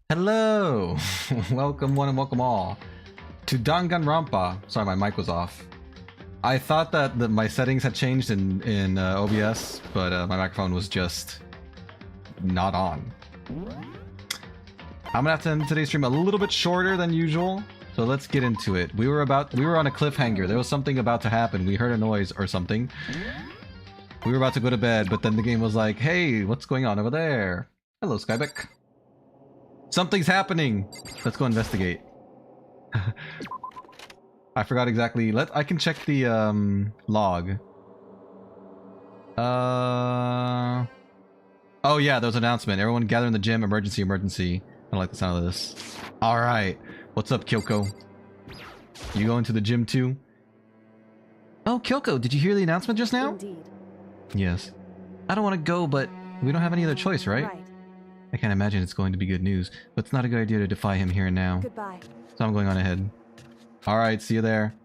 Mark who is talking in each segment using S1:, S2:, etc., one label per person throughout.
S1: Hello! Welcome one and welcome all to Danganronpa. Sorry, my mic was off. I thought that my settings had changed in OBS, but my microphone was just not on. I'm gonna have to end today's stream a little bit shorter than usual, so let's get into it. We were on a cliffhanger. There was something about to happen. We heard a noise or something. We were about to go to bed, but then the game was like, "Hey, what's going on over there?" Hello, Skybeck. Something's happening. Let's go investigate. I forgot exactly. I can check the log. Oh yeah, there was an announcement. Everyone gather in the gym. Emergency, emergency. I don't like the sound of this. All right. What's up, Kyoko? You going to the gym too? Oh, Kyoko, did you hear the announcement just now?
S2: Indeed.
S1: Yes. I don't want to go, but we don't have any other choice, right? I can't imagine it's going to be good news, but it's not a good idea to defy him here and now.
S2: Goodbye.
S1: So I'm going on ahead. Alright, see you there.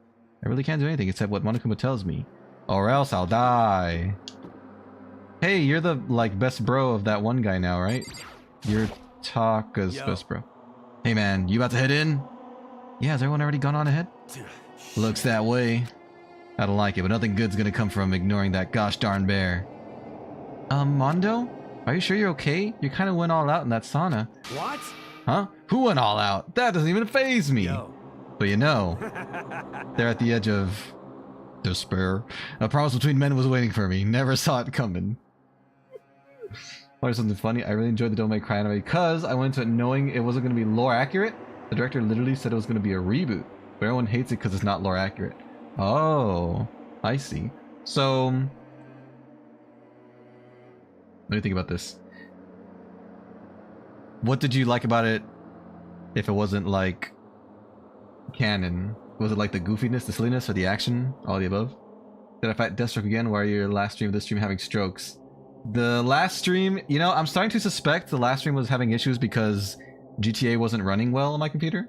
S1: I really can't do anything except what Monokuma tells me. Or else I'll die. Hey, you're the, like, best bro of that one guy now, right? You're Taka's best bro. Hey man, you about to head in? Yeah, has everyone already gone on ahead? Looks that way. I don't like it, but nothing good's gonna come from ignoring that gosh darn bear. Mondo? Are you sure you're okay? You kind of went all out in that sauna.
S3: What?
S1: Huh? Who went all out? That doesn't even faze me.
S3: Yo.
S1: But you know, they're at the edge of despair. A promise between men was waiting for me. Never saw it coming. Or something funny. I really enjoyed the Don't Make Cry anime because I went into it knowing it wasn't going to be lore accurate. The director literally said it was going to be a reboot, but everyone hates it because it's not lore accurate. Oh, I see. So, what do you think about this? What did you like about it if it wasn't like canon? Was it like the goofiness, the silliness, or the action? All the above? Did I fight Deathstroke again? Why are your last stream of this stream having strokes? The last stream, you know, I'm starting to suspect the last stream was having issues because GTA wasn't running well on my computer.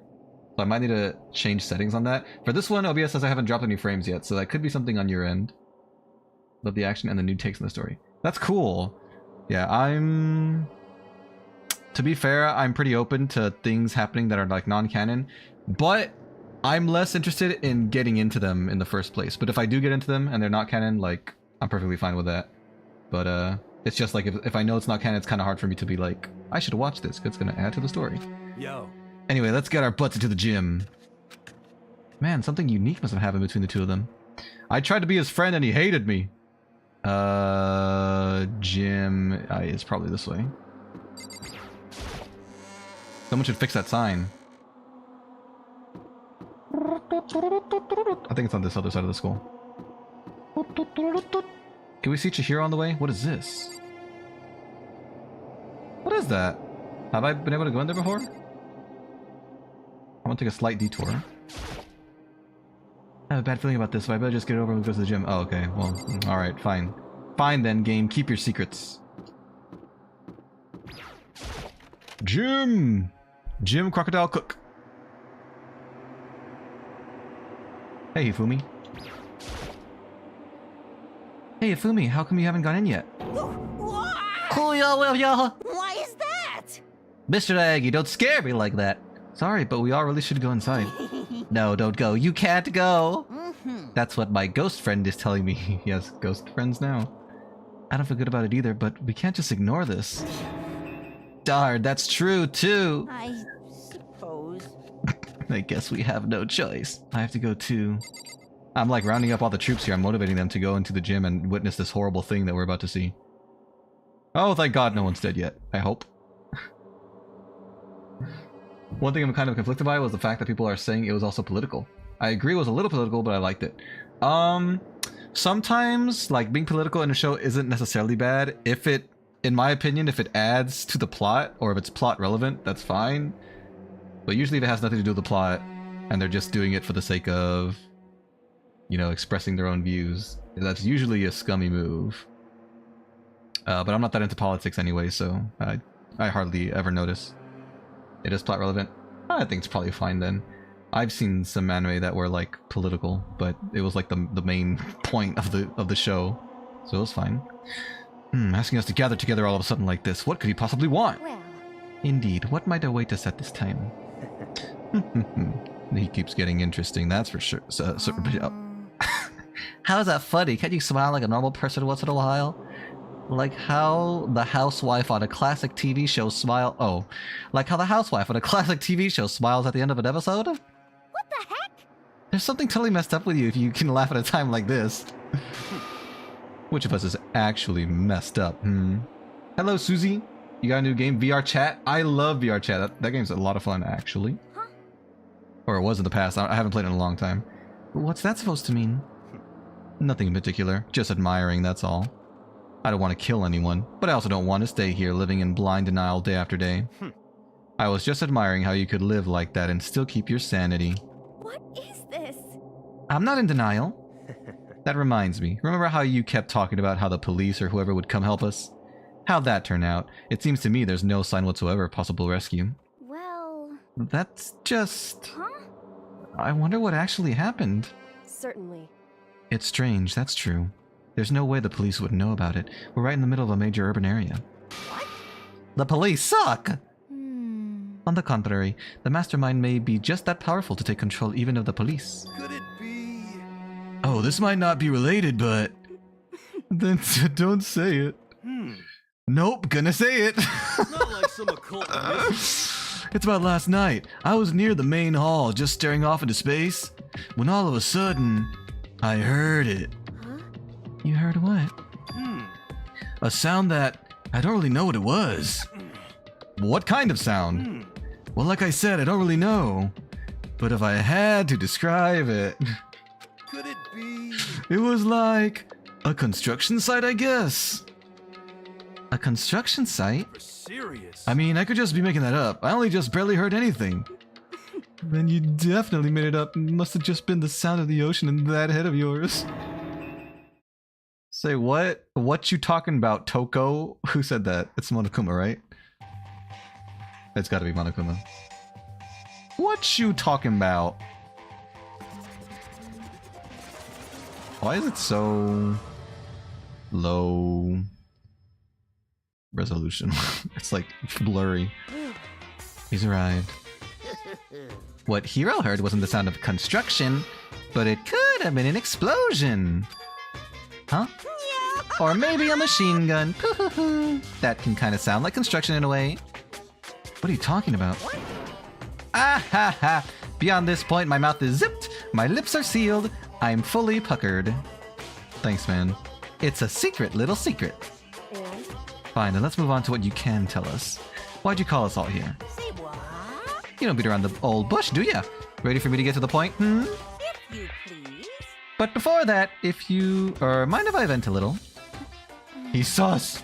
S1: So I might need to change settings on that. For this one, OBS says I haven't dropped any frames yet, so that could be something on your end. Love the action and the new takes in the story. That's cool. Yeah, to be fair, I'm pretty open to things happening that are like non-canon, but I'm less interested in getting into them in the first place. But if I do get into them and they're not canon, like, I'm perfectly fine with that. But it's just like if I know it's not canon, it's kind of hard for me to be like, I should watch this because it's going to add to the story.
S3: Yo.
S1: Anyway, let's get our butts into the gym. Man, something unique must have happened between the two of them. I tried to be his friend and he hated me. Gym is probably this way. Someone should fix that sign. I think it's on this other side of the school. Can we see Chihiro on the way? What is this? What is that? Have I been able to go in there before? I want to take a slight detour. I have a bad feeling about this, so I better just get it over and go to the gym. Oh, okay. Well, alright, fine. Fine then, game. Keep your secrets. Gym! Gym Crocodile Cook. Hey, Hifumi. Hey, Hifumi, how come you haven't gone in yet?
S2: Why is that?
S1: Mr. Aggie, don't scare me like that. Sorry, but we all really should go inside. No, don't go. You can't go. That's what my ghost friend is telling me. He has ghost friends now. I don't feel good about it either, but we can't just ignore this. Darn, that's true too.
S2: I suppose.
S1: I guess we have no choice. I have to go too. I'm like rounding up all the troops here. I'm motivating them to go into the gym and witness this horrible thing that we're about to see. Oh, thank God no one's dead yet. I hope. One thing I'm kind of conflicted by was the fact that people are saying it was also political. I agree it was a little political, but I liked it. Sometimes, like, being political in a show isn't necessarily bad. If it, in my opinion, if it adds to the plot, or if it's plot relevant, that's fine. But usually if it has nothing to do with the plot, and they're just doing it for the sake of, you know, expressing their own views, that's usually a scummy move. But I'm not that into politics anyway, so I hardly ever notice. It is plot relevant. I think it's probably fine then. I've seen some anime that were like political, but it was like the main point of the show, so it was fine. Asking us to gather together all of a sudden like this. What could he possibly want?
S2: Well,
S1: Indeed, what might await us at this time? He keeps getting interesting, that's for sure. How is that funny? Can't you smile like a normal person once in a while? Like how the housewife on a classic TV show smile. Oh, like how the housewife on a classic TV show smiles at the end of an episode?
S2: What the heck?
S1: There's something totally messed up with you if you can laugh at a time like this. Which of us is actually messed up? Hello, Susie. You got a new game, VR Chat? I love VR Chat. That game's a lot of fun, actually.
S2: Huh?
S1: Or it was in the past. I haven't played it in a long time. What's that supposed to mean? Nothing in particular. Just admiring, that's all. I don't want to kill anyone, but I also don't want to stay here living in blind denial day after day. I was just admiring how you could live like that and still keep your sanity.
S2: What is this?
S1: I'm not in denial. That reminds me. Remember how you kept talking about how the police or whoever would come help us? How'd that turn out? It seems to me there's no sign whatsoever of possible rescue.
S2: Well...
S1: That's just...
S2: Huh?
S1: I wonder what actually happened.
S3: Certainly.
S1: It's strange, that's true. There's no way the police would know about it. We're right in the middle of a major urban area.
S2: What?
S1: The police suck! On the contrary, the mastermind may be just that powerful to take control even of the police.
S4: Could it be?
S1: Oh, this might not be related, but... Then don't say it. Nope, gonna say it.
S4: Not like some occult mystery.
S1: It's about last night. I was near the main hall, just staring off into space, when all of a sudden, I heard it.
S3: Huh?
S1: You heard what? A sound that I don't really know what it was. What kind of sound? Well, like I said, I don't really know. But if I had to describe it,
S4: Could it be?
S1: it was like a construction site, I guess. A construction site?
S4: For serious?
S1: I mean, I could just be making that up. I only just barely heard anything. Then you definitely made it up. It must have just been the sound of the ocean in that head of yours. Say what? What you talking about, Toko? Who said that? It's Monokuma, right? It's gotta be Monokuma. What you talking about? Why is it so low resolution? It's like blurry. He's arrived. What Hiro heard wasn't the sound of construction, but it could have been an explosion. Huh? Or maybe a machine gun. That can kind of sound like construction in a way. What are you talking about? Ah ha ha! Beyond this point, my mouth is zipped, my lips are sealed, I'm fully puckered. Thanks, man. It's a secret, little secret.
S3: And?
S1: Fine, then let's move on to what you can tell us. Why'd you call us all here?
S2: Say what?
S1: You don't beat around the old bush, do ya? Ready for me to get to the point,
S2: If you please.
S1: But before that, if you... mind if I vent a little? He's sus!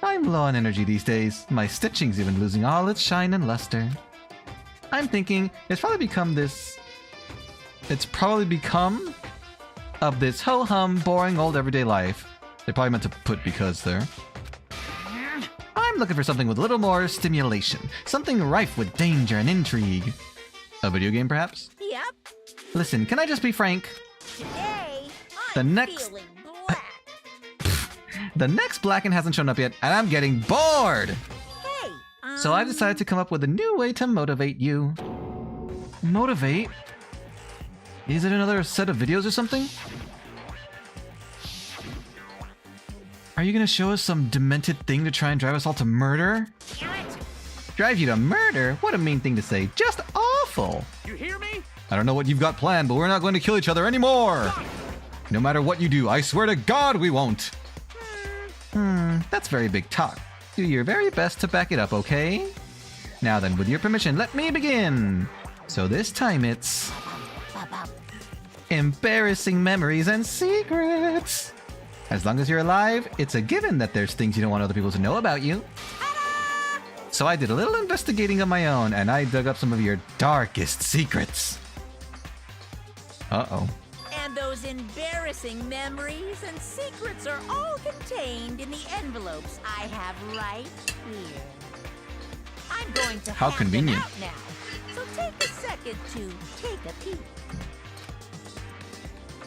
S1: I'm low on energy these days. My stitching's even losing all its shine and luster. I'm thinking it's probably become of this ho-hum, boring old everyday life. They probably meant to put because there. I'm looking for something with a little more stimulation. Something rife with danger and intrigue. A video game, perhaps?
S2: Yep.
S1: Listen, can I just be frank?
S2: Today,
S1: The
S2: I'm
S1: next-
S2: feeling black.
S1: The next Blacken hasn't shown up yet, and I'm getting bored!
S2: Hey,
S1: So I decided to come up with a new way to motivate you. Motivate? Is it another set of videos or something? Are you gonna show us some demented thing to try and drive us all to murder?
S2: Damn it.
S1: Drive you to murder? What a mean thing to say. Just awful!
S4: You hear me?
S1: I don't know what you've got planned, but we're not going to kill each other anymore! No matter what you do, I swear to God we won't! That's very big talk. Do your very best to back it up, okay? Now then, with your permission, let me begin! So this time it's... embarrassing memories and secrets! As long as you're alive, it's a given that there's things you don't want other people to know about you. So I did a little investigating of my own, and I dug up some of your darkest secrets. Uh-oh.
S2: And those embarrassing memories and secrets are all contained in the envelopes I have right here. I'm going to
S1: How
S2: hand
S1: convenient.
S2: them out now. So take a second to take a peek.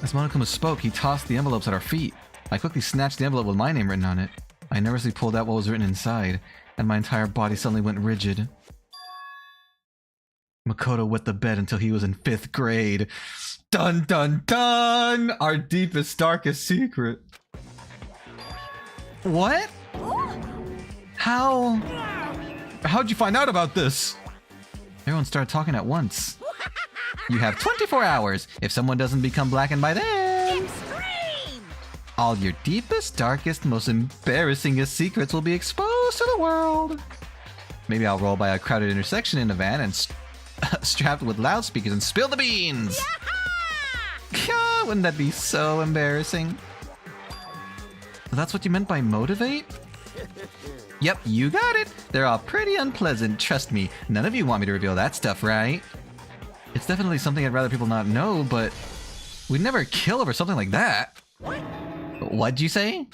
S1: As Monokuma spoke, he tossed the envelopes at our feet. I quickly snatched the envelope with my name written on it. I nervously pulled out what was written inside. and my entire body suddenly went rigid. Makoto wet the bed until he was in 5th grade. Dun dun dun! Our deepest, darkest secret. What? How'd you find out about this? Everyone started talking at once. You have 24 hours. If someone doesn't become blackened by then,
S2: Extreme!
S1: all your deepest, darkest, most embarrassingest secrets will be exposed to the world. Maybe I'll roll by a crowded intersection in a van and strapped with loudspeakers and spill the beans. Yeah, wouldn't that be so embarrassing? That's what you meant by motivate? Yep, you got it. They're all pretty unpleasant, trust me. None of you want me to reveal that stuff, right? It's definitely something I'd rather people not know, but we'd never kill over something like that. What'd you say?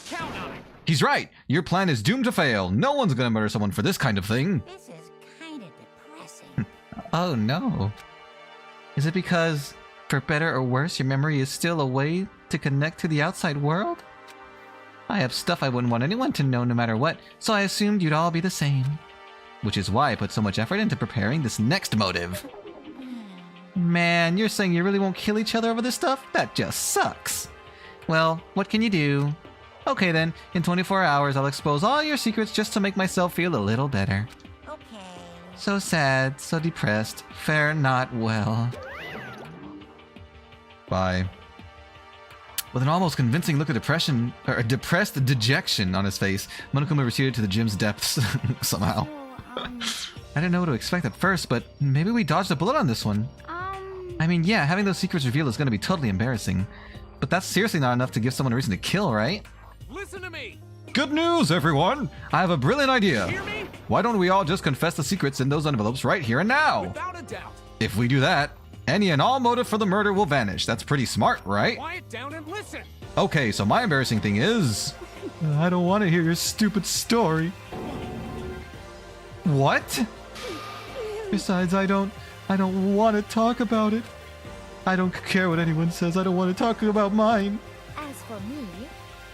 S4: Count on it.
S1: He's right. Your plan is doomed to fail. No one's gonna murder someone for this kind of thing.
S2: This is kind of depressing.
S1: Oh no. Is it because, for better or worse, your memory is still a way to connect to the outside world? I have stuff I wouldn't want anyone to know no matter what, so I assumed you'd all be the same. Which is why I put so much effort into preparing this next motive. Man, you're saying you really won't kill each other over this stuff? That just sucks. Well, what can you do? Okay then, in 24 hours I'll expose all your secrets just to make myself feel a little better.
S2: Okay.
S1: So sad, so depressed, fare not well. Bye. With an almost convincing look of depression, or depressed dejection on his face, Monokuma receded to the gym's depths somehow. I didn't know what to expect at first, but maybe we dodged a bullet on this one. I mean, yeah, having those secrets revealed is going to be totally embarrassing. But that's seriously not enough to give someone a reason to kill, right?
S4: Listen to me.
S1: Good news, everyone! I have a brilliant idea.
S4: Hear me?
S1: Why don't we all just confess the secrets in those envelopes right here and now?
S4: Without a doubt.
S1: If we do that, any and all motive for the murder will vanish. That's pretty smart, right?
S4: Quiet down and listen.
S1: Okay, so my embarrassing thing is... I don't want to hear your stupid story. What? Besides, I don't want to talk about it. I don't care what anyone says. I don't want to talk about mine.
S3: As for me,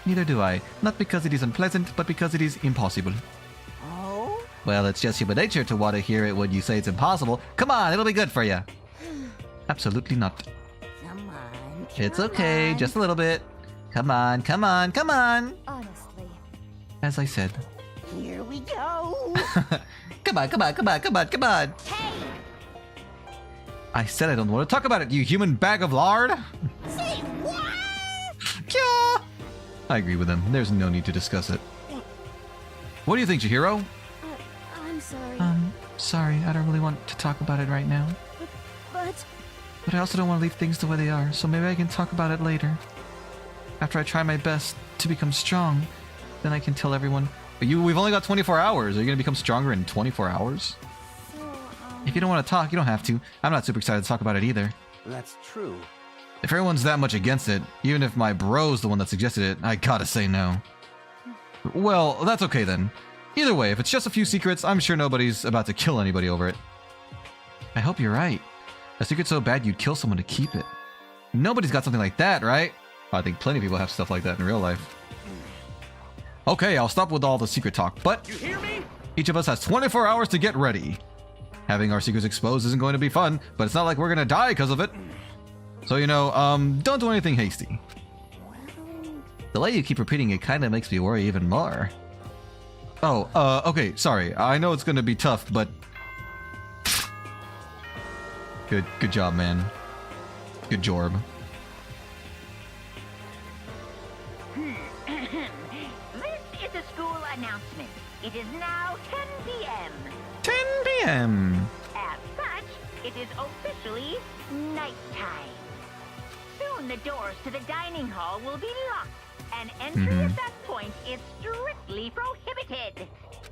S1: Neither do I. Not because it is unpleasant, but because it is impossible.
S2: Oh?
S1: Well, it's just human nature to want to hear it when you say it's impossible. Come on, it'll be good for you. Absolutely not.
S2: Come on.
S1: It's
S2: come
S1: okay,
S2: on.
S1: just a little bit. Come on, come on, come on.
S3: honestly,
S1: As I said.
S2: Here we go.
S1: Come on, come on, come on, come on, come on.
S2: Hey!
S1: I said I don't want to talk about it, you human bag of lard.
S2: Say what?
S1: Yeah. I agree with him. There's no need to discuss it. What do you think, Chihiro?
S3: I'm sorry,
S1: Sorry, I don't really want to talk about it right now.
S3: but
S1: But I also don't want to leave things the way they are, so maybe I can talk about it later. After I try my best to become strong, then I can tell everyone. But we've only got 24 hours. Are you going to become stronger in 24 hours?
S3: so,
S1: If you don't want to talk, you don't have to. I'm not super excited to talk about it either.
S4: That's true.
S1: If everyone's that much against it, even if my bro's the one that suggested it, I gotta say no. Well, that's okay then. Either way, if it's just a few secrets, I'm sure nobody's about to kill anybody over it. I hope you're right. A secret so bad you'd kill someone to keep it. Nobody's got something like that, right? I think plenty of people have stuff like that in real life. Okay, I'll stop with all the secret talk, but
S4: You hear me?
S1: each of us has 24 hours to get ready. Having our secrets exposed isn't going to be fun, but it's not like we're gonna die because of it. So, don't do anything hasty. The way you keep repeating it kind of makes me worry even more. Oh, okay, sorry. I know it's gonna be tough, but... Good job, man. Good job.
S2: This is a school announcement. It is now 10 p.m.
S1: 10 p.m.
S2: As such, it is officially nighttime. Soon the doors to the dining hall will be locked, and entry at that point is strictly prohibited.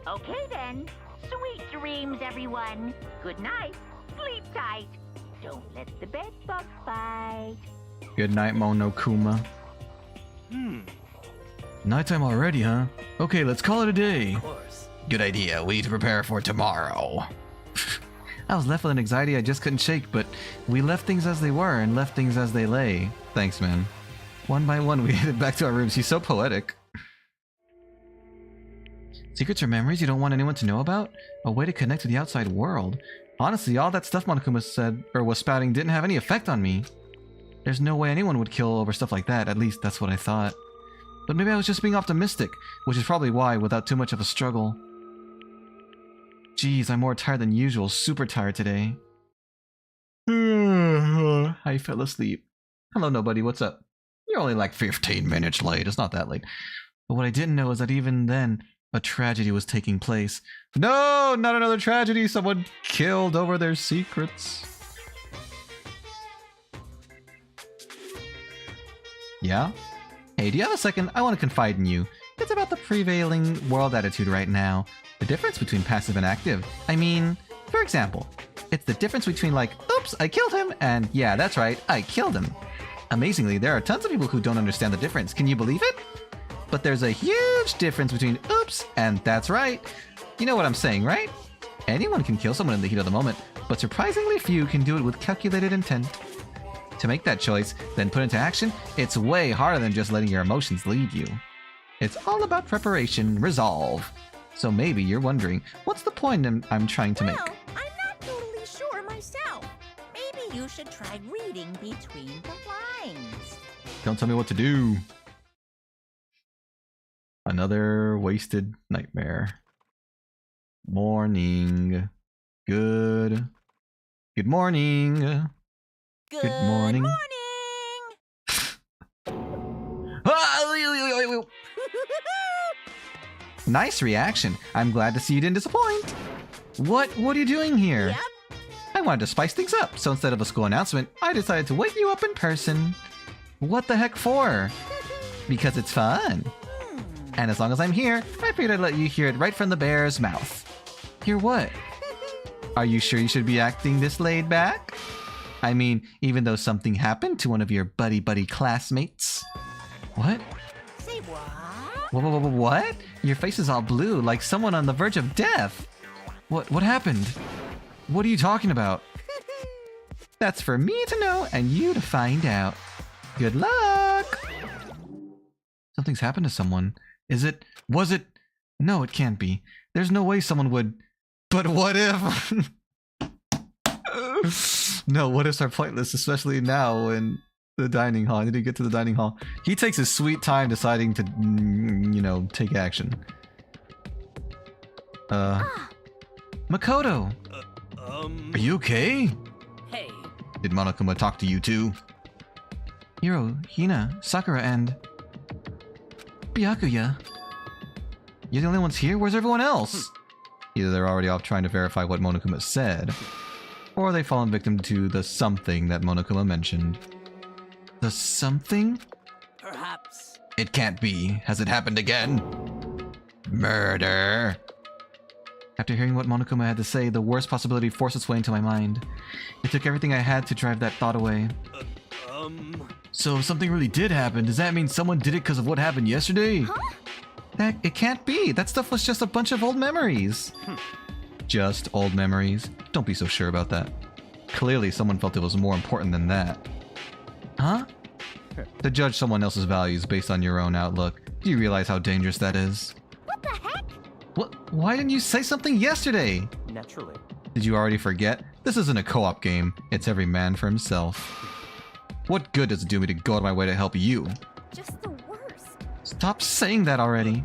S2: Okay then, sweet dreams, everyone. Good night, sleep tight. Don't let the bed bug bite.
S1: Good night, Monokuma. Nighttime already, huh? Okay, let's call it a day.
S4: Of course.
S1: Good idea. We need to prepare for tomorrow. I was left with an anxiety I just couldn't shake, but we left things as they were and left things as they lay. Thanks, man. One by one, we headed back to our rooms. He's so poetic. Secrets or memories you don't want anyone to know about? A way to connect to the outside world. Honestly, all that stuff Monokuma said, or was spouting, didn't have any effect on me. There's no way anyone would kill over stuff like that, at least that's what I thought. But maybe I was just being optimistic, which is probably why, without too much of a struggle. Jeez, I'm more tired than usual, super tired today. I fell asleep. Hello, nobody, what's up? You're only like 15 minutes late, it's not that late. But what I didn't know is that even then, a tragedy was taking place. No, not another tragedy, someone killed over their secrets. Yeah? Hey, do you have a second? I want to confide in you. It's about the prevailing world attitude right now. The difference between passive and active. I mean, for example, it's the difference between like, oops, I killed him, and yeah, that's right, I killed him. Amazingly, there are tons of people who don't understand the difference. Can you believe it? But there's a huge difference between oops and that's right. You know what I'm saying, right? Anyone can kill someone in the heat of the moment, but surprisingly few can do it with calculated intent. To make that choice, then put into action, it's way harder than just letting your emotions lead you. It's all about preparation, resolve. So maybe you're wondering, what's the point I'm trying to make?
S5: Well, I'm not totally sure myself. Maybe you should try reading between the lines.
S1: Don't tell me what to do. Another wasted nightmare. Morning. Good morning.
S5: Good
S1: morning. Nice reaction. I'm glad to see you didn't disappoint. What are you doing here?
S5: Yep.
S1: I wanted to spice things up, so instead of a school announcement, I decided to wake you up in person. What the heck for? Because it's fun. And as long as I'm here, I figured I'd let you hear it right from the bear's mouth. Hear what? Are you sure you should be acting this laid back? I mean, even though something happened to one of your buddy classmates. What?
S5: Say what?
S1: What? Your face is all blue, like someone on the verge of death. What happened? What are you talking about? That's for me to know and you to find out. Good luck! Something's happened to someone. Was it? No, it can't be. There's no way someone would. But what if? No, what ifs are pointless, especially now in the dining hall. I need to get to the dining hall. He takes his sweet time deciding to, take action. Makoto! Are you okay?
S4: Hey.
S1: Did Monokuma talk to you too? Hiro, Hina, Sakura, and... Byakuya. You're the only ones here? Where's everyone else? Either they're already off trying to verify what Monokuma said, or they've fallen victim to the something that Monokuma mentioned. The something?
S4: Perhaps.
S1: It can't be. Has it happened again? Murder. After hearing what Monokuma had to say, the worst possibility forced its way into my mind. It took everything I had to drive that thought away. So if something really did happen, does that mean someone did it because of what happened yesterday?
S3: Huh?
S1: It can't be. That stuff was just a bunch of old memories. Just old memories. Don't be so sure about that. Clearly someone felt it was more important than that. Huh? To judge someone else's values based on your own outlook. Do you realize how dangerous that is?
S3: What the heck?
S1: What? Why didn't you say something yesterday?
S4: Naturally.
S1: Did you already forget? This isn't a co-op game. It's every man for himself. What good does it do me to go out of my way to help you?
S3: Just the worst.
S1: Stop saying that already.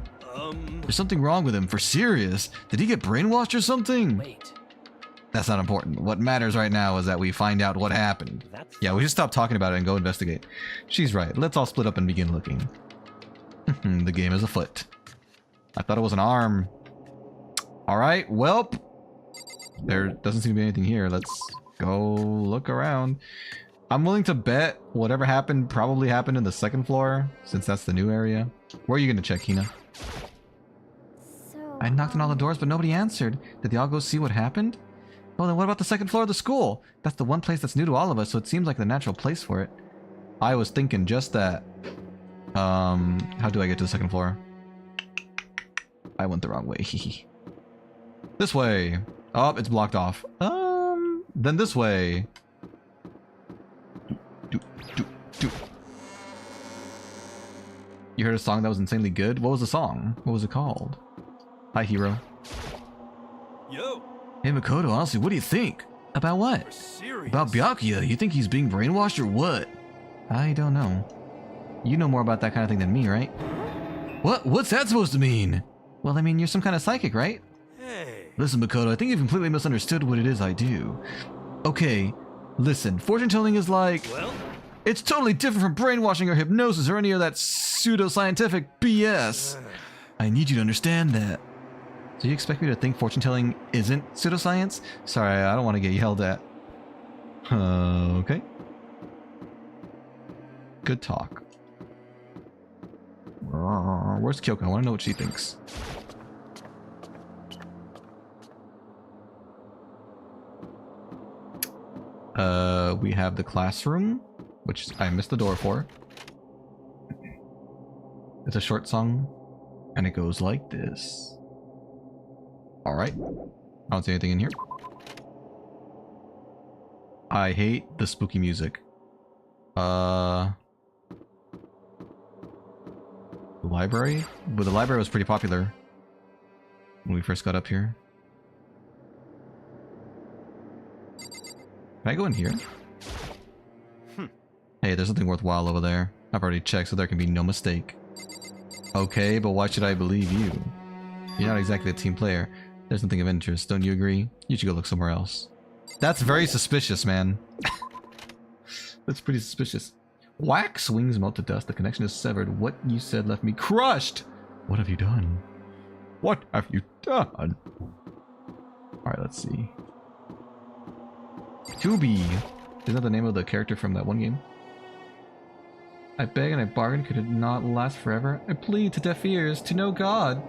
S1: There's something wrong with him, for serious. Did he get brainwashed or something?
S4: Wait.
S1: That's not important. What matters right now is that we find out what happened.
S4: That's
S1: Yeah, we should stop talking about it and go investigate. She's right. Let's all split up and begin looking. The game is afoot. I thought it was an arm. Alright, welp. There doesn't seem to be anything here. Let's go look around. I'm willing to bet whatever happened probably happened in the second floor, since that's the new area. Where are you gonna check, Hina?
S3: So,
S1: I knocked on all the doors, but nobody answered. Did they all go see what happened? Well, then what about the second floor of the school? That's the one place that's new to all of us, so it seems like the natural place for it. I was thinking just that. How do I get to the second floor? I went the wrong way. This way. Oh, it's blocked off. Then this way. You heard a song that was insanely good? What was the song? What was it called? Hi, hero.
S6: Yo,
S1: Hey, Makoto, honestly, what do you think? About what?
S6: we're serious.
S1: About Byakuya. You think he's being brainwashed or what? I don't know. You know more about that kind of thing than me, right? What? What's that supposed to mean? Well, I mean, you're some kind of psychic, right?
S6: Hey.
S1: Listen, Makoto, I think you've completely misunderstood what it is I do. Okay, listen, fortune telling is like...
S6: Well,
S1: It's totally different from brainwashing or hypnosis or any of that pseudoscientific BS. I need you to understand that. So you expect me to think fortune telling isn't pseudoscience? Sorry, I don't want to get yelled at. Okay. Good talk. Where's Kyoko? I want to know what she thinks. We have the classroom, which I missed the door for. It's a short song, and it goes like this. Alright. I don't see anything in here. I hate the spooky music. The library? But the library was pretty popular when we first got up here. Can I go in here? Hey, there's something worthwhile over there. I've already checked, so there can be no mistake. Okay, but why should I believe you? You're not exactly a team player. There's nothing of interest, don't you agree? You should go look somewhere else. That's very suspicious, man. That's pretty suspicious. Wax wings melt to dust. The connection is severed. What you said left me crushed. What have you done? What have you done? Alright, let's see. Tubi. Isn't that the name of the character from that one game? I beg and I bargain, could it not last forever? I plead to deaf ears, to no god.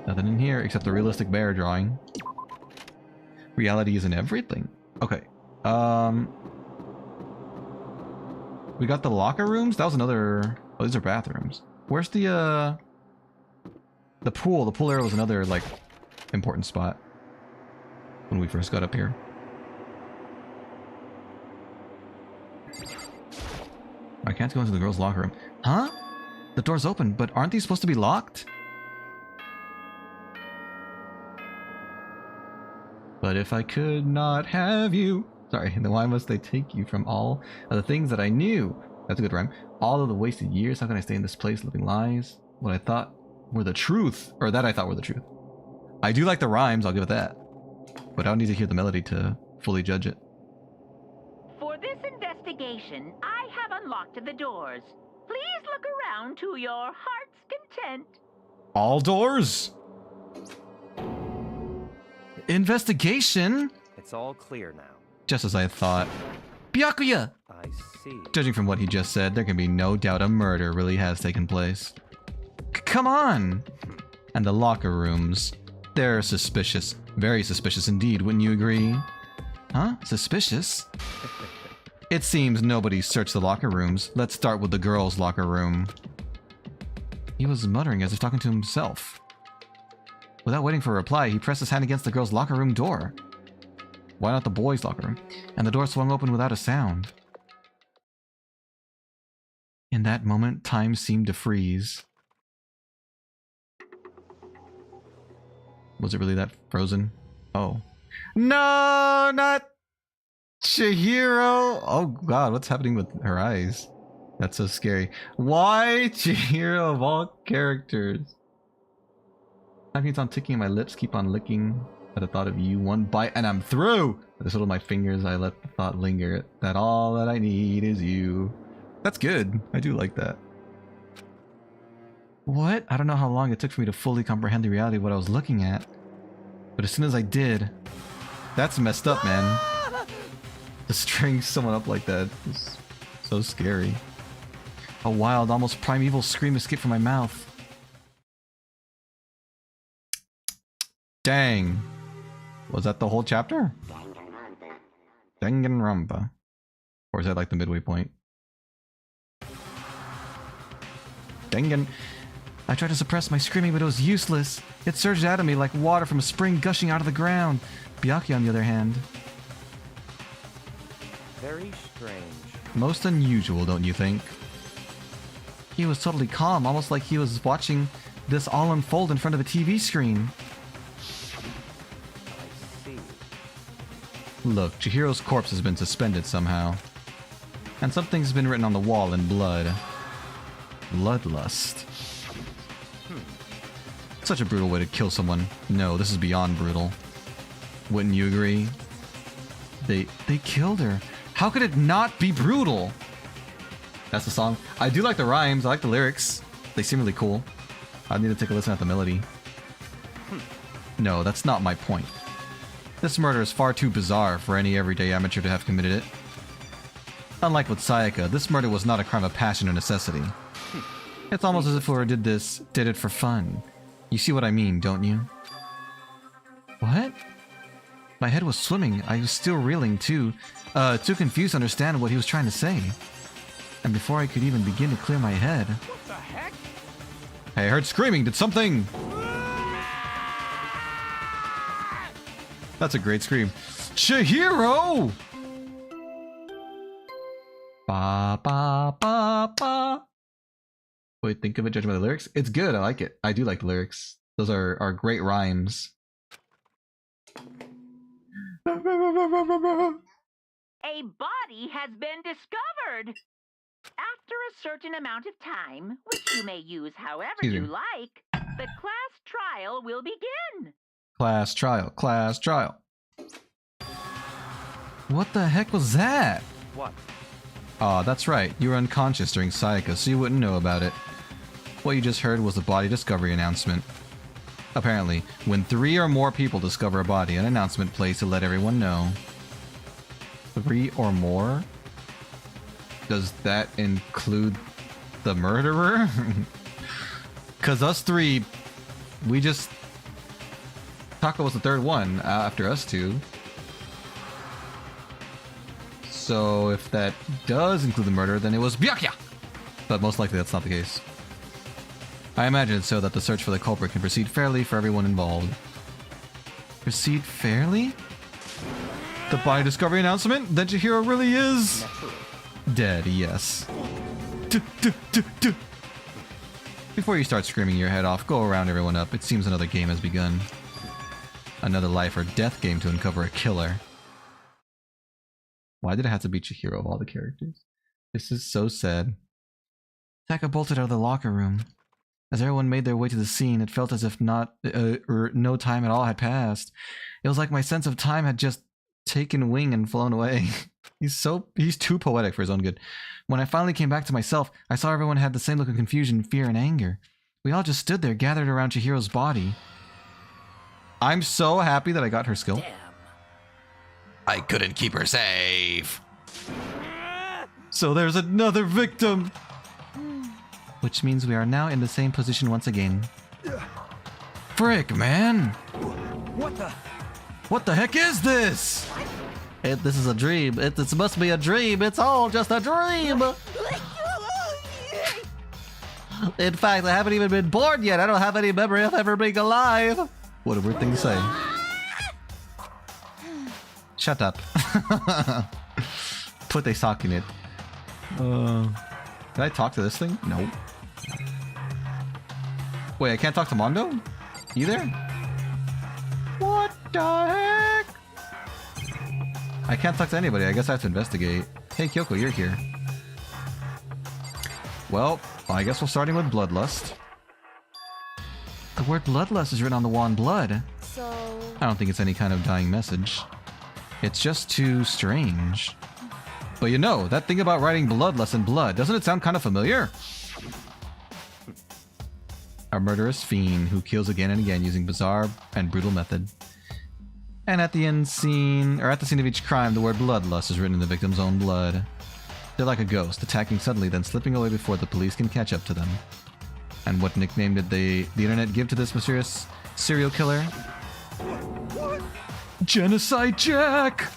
S1: Nothing in here except the realistic bear drawing. Reality isn't everything. Okay. We got the locker rooms. That was another... Oh, these are bathrooms. Where's the pool? The pool area was another, like, important spot when we first got up here. I can't go into the girls' locker room. Huh? The door's open, but aren't these supposed to be locked? But if I could not have you... Sorry, then why must I take you from all of the things that I knew? That's a good rhyme. All of the wasted years, how can I stay in this place living lies? What I thought were the truth. Or that I thought were the truth. I do like the rhymes, I'll give it that. But I don't need to hear the melody to fully judge it.
S2: For this investigation, I have unlocked the doors. Please look around to your heart's content.
S1: All doors? Investigation?
S7: It's all clear now.
S1: Just as I thought. Byakuya!
S7: I see.
S1: Judging from what he just said, there can be no doubt a murder really has taken place. Come on! And the locker rooms. They're suspicious. Very suspicious indeed, wouldn't you agree? Huh? Suspicious? It seems nobody searched the locker rooms. Let's start with the girls' locker room. He was muttering as if talking to himself. Without waiting for a reply, he pressed his hand against the girls' locker room door. Why not the boys' locker room? And the door swung open without a sound. In that moment, time seemed to freeze. Was it really that frozen? Oh. No, not Chihiro! Oh god, what's happening with her eyes? That's so scary. Why Chihiro of all characters? Time keeps on ticking and my lips keep on licking at the thought of you. One bite and I'm through! I just hold my fingers, I let the thought linger that all that I need is you. That's good. I do like that. What? I don't know how long it took for me to fully comprehend the reality of what I was looking at. But as soon as I did... That's messed up, man. To string someone up like that is so scary. A wild, almost primeval scream escaped from my mouth. Dang. Was that the whole chapter? Danganronpa. Or is that like the midway point? Dangan... I tried to suppress my screaming, but it was useless. It surged out of me like water from a spring gushing out of the ground. Byakuya, on the other hand...
S7: Very strange.
S1: Most unusual, don't you think? He was totally calm, almost like he was watching this all unfold in front of a TV screen?
S7: I see.
S1: Look, Chihiro's corpse has been suspended somehow. And something's been written on the wall in blood. Bloodlust. Such a brutal way to kill someone. No, this is beyond brutal. Wouldn't you agree? They killed her. How could it not be brutal? That's the song. I do like the rhymes. I like the lyrics. They seem really cool. I need to take a listen at the melody. No, that's not my point. This murder is far too bizarre for any everyday amateur to have committed it. Unlike with Sayaka, this murder was not a crime of passion or necessity. It's almost as if whoever did this did it for fun. You see what I mean, don't you? What? My head was swimming. I was still reeling too confused to understand what he was trying to say. And before I could even begin to clear my head...
S6: What the heck?
S1: I heard screaming. Did something... That's a great scream. Chihiro! Ba ba ba ba. Wait, think of it, judging by the lyrics? It's good, I like it. I do like the lyrics. Those are great rhymes.
S2: A body has been discovered. After a certain amount of time, which you may use however you like, the class trial will begin.
S1: Class trial, class trial. What the heck was that?
S7: What?
S1: Aw, that's right. You were unconscious during Sayaka, so you wouldn't know about it. What you just heard was the body discovery announcement. Apparently, when 3 or more people discover a body, an announcement plays to let everyone know. 3 or more? Does that include the murderer? Cause us 3, we just... Taka was the 3rd one after us 2. So if that does include the murder, then it was Byakuya! But most likely that's not the case. I imagine it's so that the search for the culprit can proceed fairly for everyone involved. Proceed fairly? The body discovery announcement? Then Chihiro really is... dead, yes. Before you start screaming your head off, go around everyone up. It seems another game has begun. Another life or death game to uncover a killer. Why did it have to be Chihiro of all the characters? This is so sad. Taka bolted out of the locker room. As everyone made their way to the scene, it felt as if no time at all had passed. It was like my sense of time had just taken wing and flown away. He's too poetic for his own good. When I finally came back to myself, I saw everyone had the same look of confusion, fear, and anger. We all just stood there, gathered around Chihiro's body. I'm so happy that I got her skill.
S4: Damn.
S1: I couldn't keep her safe. So there's another victim. Which means we are now in the same position once again. Frick, man. What the heck is this? This is a dream. It must be a dream. It's all just a dream. In fact, I haven't even been born yet. I don't have any memory of ever being alive. What a weird thing to say. Shut up. Put a sock in it. Can I talk to this thing? No. Wait, I can't talk to Mondo? Either? What the heck? I can't talk to anybody. I guess I have to investigate. Hey, Kyoko, you're here. Well, I guess we're starting with Bloodlust. The word Bloodlust is written on the wand blood.
S3: So...
S1: I don't think it's any kind of dying message. It's just too strange. But you know, that thing about writing Bloodlust in blood, doesn't it sound kind of familiar? A murderous fiend who kills again and again using bizarre and brutal method. And at the end scene, or at the scene of each crime, the word bloodlust is written in the victim's own blood. They're like a ghost, attacking suddenly, then slipping away before the police can catch up to them. And what nickname did the internet give to this mysterious serial killer? Genocide Jack!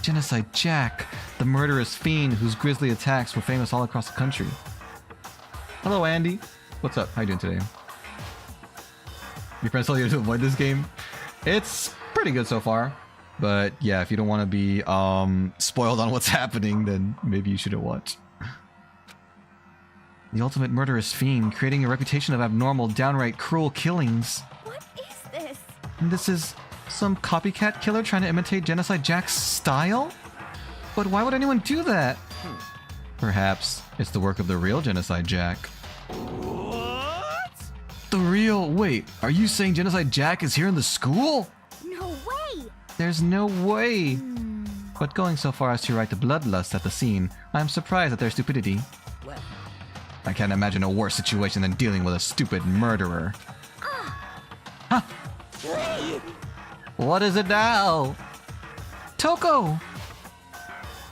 S1: Genocide Jack, the murderous fiend whose grisly attacks were famous all across the country. Hello, Andy. What's up? How you doing today? Your friends tell you to avoid this game? It's pretty good so far. But yeah, if you don't want to be spoiled on what's happening, then maybe you shouldn't watch. The ultimate murderous fiend, creating a reputation of abnormal, downright cruel killings.
S3: What is this?
S1: And this is some copycat killer trying to imitate Genocide Jack's style? But why would anyone do that? Perhaps it's the work of the real Genocide Jack.
S6: What?
S1: The real... Wait, are you saying Genocide Jack is here in the school?
S3: No way!
S1: There's no way. But going so far as to write the bloodlust at the scene, I'm surprised at their stupidity.
S4: Well,
S1: I can't imagine a worse situation than dealing with a stupid murderer. Huh. What is it now? Toko!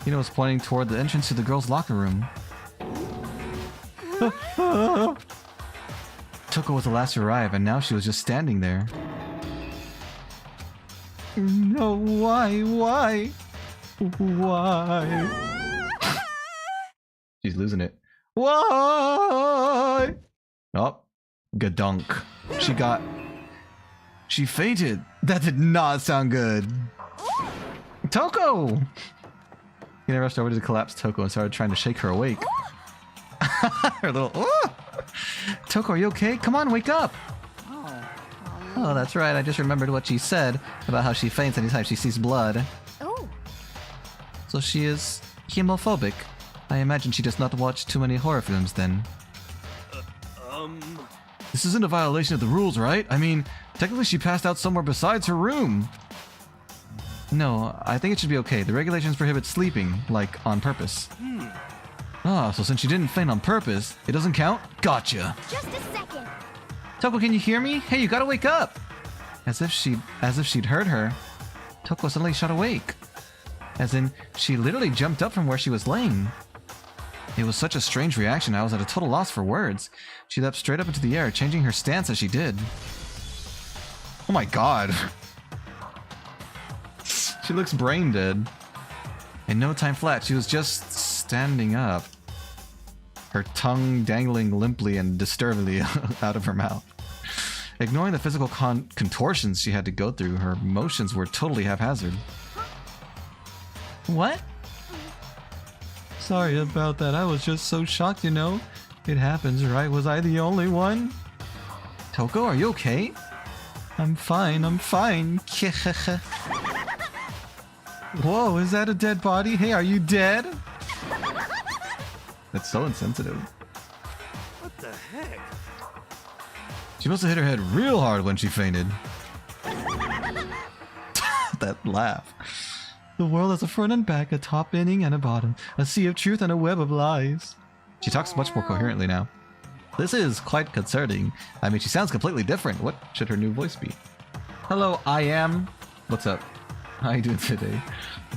S1: Hina was pointing toward the entrance to the girls' locker room. Toko was the last to arrive, and now she was just standing there. No, why? Why? She's losing it. Why? Oh, gadunk. She fainted. That did not sound good. Toko! Hina rushed over to collapse Toko and started trying to shake her awake. Her little... Toko, are you okay? Come on, wake up! Oh, that's right. I just remembered what she said about how she faints anytime she sees blood.
S3: Oh,
S1: So she is hemophobic. I imagine she does not watch too many horror films then. This isn't a violation of the rules, right? I mean, technically she passed out somewhere besides her room. No, I think it should be okay. The regulations prohibit sleeping, like, on purpose. Ah, so since she didn't faint on purpose, it doesn't count? Gotcha.
S3: just a second.
S1: Toko, can you hear me? Hey, you gotta wake up! As if she'd heard her, Toko suddenly shot awake. As in, she literally jumped up from where she was laying. It was such a strange reaction, I was at a total loss for words. She leapt straight up into the air, changing her stance as she did. Oh my god. She looks brain dead. In no time flat, she was just standing up. Her tongue dangling limply and disturbingly out of her mouth. Ignoring the physical contortions she had to go through, her motions were totally haphazard. What? Sorry about that. I was just so shocked, you know. It happens, right? Was I the only one? Toko, are you okay? I'm fine, I'm fine. Whoa, is that a dead body? Hey, are you dead? That's so insensitive.
S6: What the heck?
S1: She must have hit her head real hard when she fainted. That laugh. The world has a front and back, a top ending and a bottom, a sea of truth and a web of lies. She talks much more coherently now. This is quite concerning. I mean, she sounds completely different. What should her new voice be? Hello, I am... What's up? How you doing today?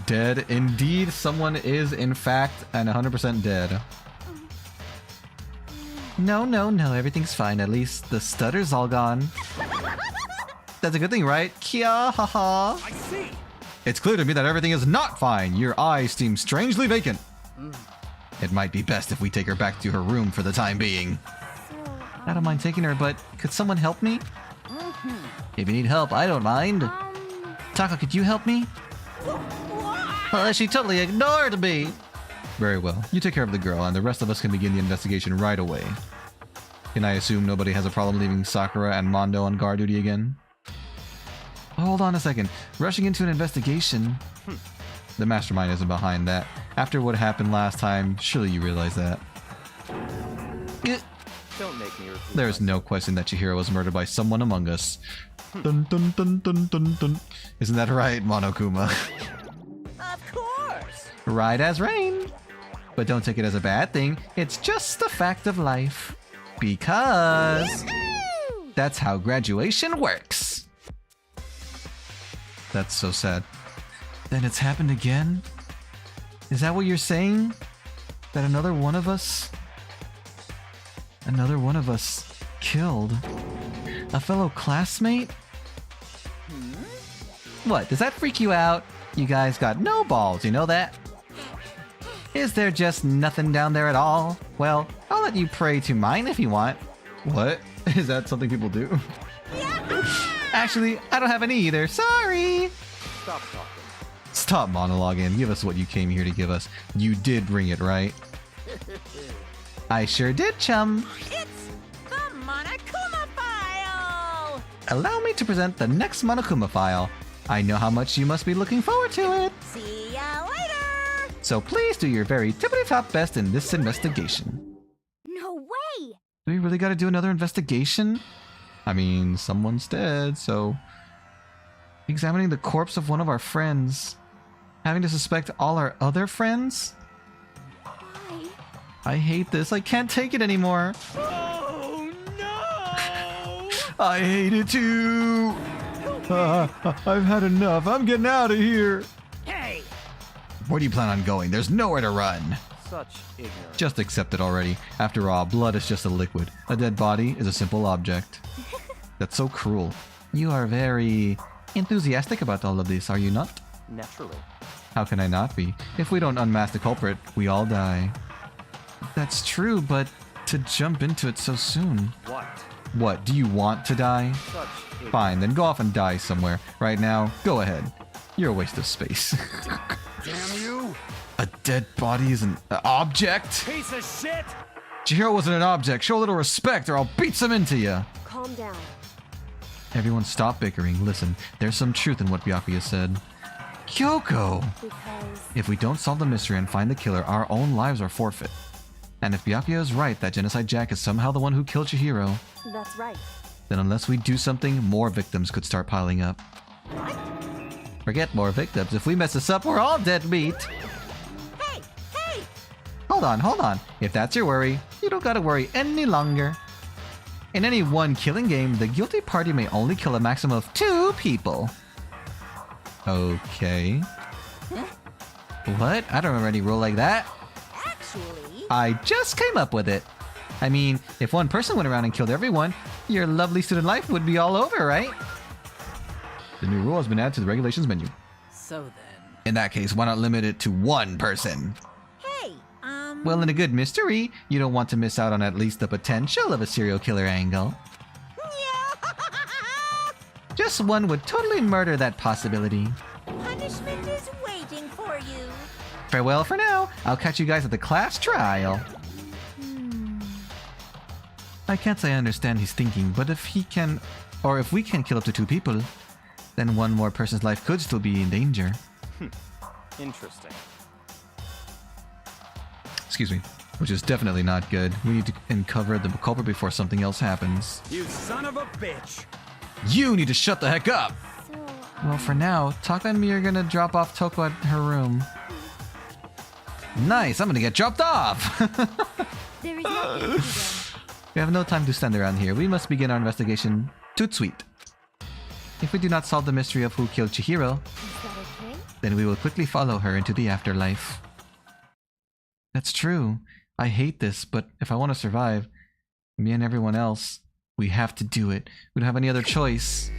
S1: Dead. Indeed, someone is, in fact, and 100% dead. No, everything's fine. At least the stutter's all gone. That's a good thing, right? Kia, haha.
S6: I see.
S1: It's clear to me that everything is not fine. Your eyes seem strangely vacant. It might be best if we take her back to her room for the time being. I don't mind taking her, but could someone help me? If you need help, I don't mind. Taka, could you help me? She totally ignored me. Very well. You take care of the girl, and the rest of us can begin the investigation right away. Can I assume nobody has a problem leaving Sakura and Mondo on guard duty again? Hold on a second. Rushing into an investigation? The mastermind isn't behind that. After what happened last time, surely you realize that.
S7: Don't make me repeat
S1: There's no question that Chihiro was murdered by someone among us. Dun dun dun dun dun dun. Isn't that right, Monokuma?
S5: Of course.
S1: Right as rain. But don't take it as a bad thing. It's just the fact of life. Because that's how graduation works. That's so sad. Then it's happened again? Is that what you're saying? That another one of us killed a fellow classmate? What, does that freak you out? You guys got no balls, you know that? Is there just nothing down there at all? Well, I'll let you pray to mine if you want. What? Is that something people do? Actually, I don't have any either. Sorry!
S7: Stop talking.
S1: Stop monologuing. Give us what you came here to give us. You did bring it, right? I sure did, chum.
S5: It's the Monokuma file!
S1: Allow me to present the next Monokuma file. I know how much you must be looking forward to it.
S5: See ya later!
S1: So please do your very tippity-top best in this investigation.
S3: No way!
S1: Do we really gotta do another investigation? I mean, someone's dead, so... Examining the corpse of one of our friends. Having to suspect all our other friends?
S3: Why?
S1: I hate this. I can't take it anymore.
S6: Oh no!
S1: I hate it too. I've had enough. I'm getting out of here.
S4: Hey!
S1: Where do you plan on going? There's nowhere to run.
S7: Such ignorance.
S1: Just accept it already. After all, blood is just a liquid. A dead body is a simple object. That's so cruel. You are very enthusiastic about all of this, are you not?
S7: Naturally.
S1: How can I not be? If we don't unmask the culprit, we all die. That's true, but to jump into it so soon.
S7: What?
S1: What, do you want to die?
S7: Such ignorance.
S1: Fine, then go off and die somewhere. Right now, go ahead. You're a waste of space.
S6: Damn you!
S1: A dead body is an object?
S6: Piece of shit!
S1: Chihiro wasn't an object. Show a little respect or I'll beat some into you.
S3: Calm down.
S1: Everyone stop bickering. Listen, there's some truth in what Byakuya said. Kyoko!
S3: Because
S1: If we don't solve the mystery and find the killer, our own lives are forfeit. And if Byakuya is right that Genocide Jack is somehow the one who killed Chihiro,
S3: that's right.
S1: then unless we do something, more victims could start piling up. Forget more victims. If we mess this up, we're all dead meat.
S5: Hey! Hey!
S1: Hold on. If that's your worry, you don't gotta worry any longer. In any one killing game, the guilty party may only kill a maximum of 2 people. Okay. What? I don't remember any rule like that.
S5: Actually,
S1: I just came up with it. I mean, if one person went around and killed everyone, your lovely student life would be all over, right? The new rule has been added to the regulations menu.
S4: So then...
S1: In that case, why not limit it to 1 person?
S5: hey,
S1: Well, in a good mystery, you don't want to miss out on at least the potential of a serial killer angle. Just one would totally murder that possibility.
S5: punishment is waiting for you.
S1: Farewell for now. I'll catch you guys at the class trial. I can't say I understand his thinking, but if he can, or if we can kill up to 2 people, then one more person's life could still be in danger.
S7: Interesting.
S1: Excuse me. Which is definitely not good. We need to uncover the culprit before something else happens.
S6: You son of a bitch!
S1: You need to shut the heck up!
S3: So,
S1: Well, for now, Taka and me are gonna drop off Toko at her room. Nice, I'm gonna get dropped off!
S3: there is nothing to be done.
S1: We have no time to stand around here. We must begin our investigation. Toot sweet. If we do not solve the mystery of who killed Chihiro,
S3: Is that okay?
S1: then we will quickly follow her into the afterlife. That's true. I hate this, but if I want to survive, me and everyone else, we have to do it. We don't have any other choice.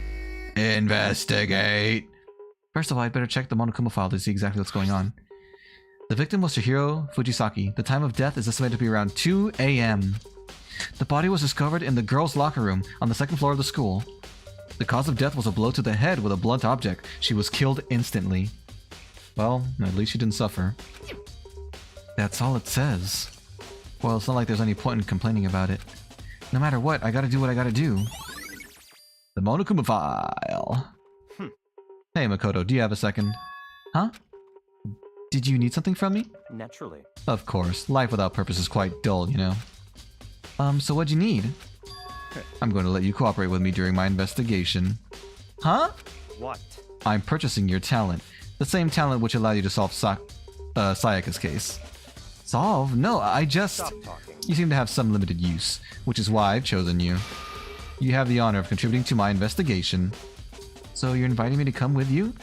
S1: Investigate! First of all, I'd better check the Monokuma file to see exactly what's going on. The victim was Chihiro Fujisaki. The time of death is estimated to be around 2 a.m. The body was discovered in the girls' locker room on the 2nd floor of the school. The cause of death was a blow to the head with a blunt object. She was killed instantly. Well, at least she didn't suffer. That's all it says. Well, it's not like there's any point in complaining about it. No matter what, I gotta do what I gotta do. The Monokuma file. Hey, Makoto, do you have a second? Huh? Did you need something from me?
S7: Naturally.
S1: Of course. Life without purpose is quite dull, you know. So what'd you need? I'm going to let you cooperate with me during my investigation. Huh?
S7: What?
S1: I'm purchasing your talent. The same talent which allowed you to solve Sayaka's case. Solve? No, I just...
S7: Stop talking.
S1: You seem to have some limited use, which is why I've chosen you. You have the honor of contributing to my investigation. So you're inviting me to come with you?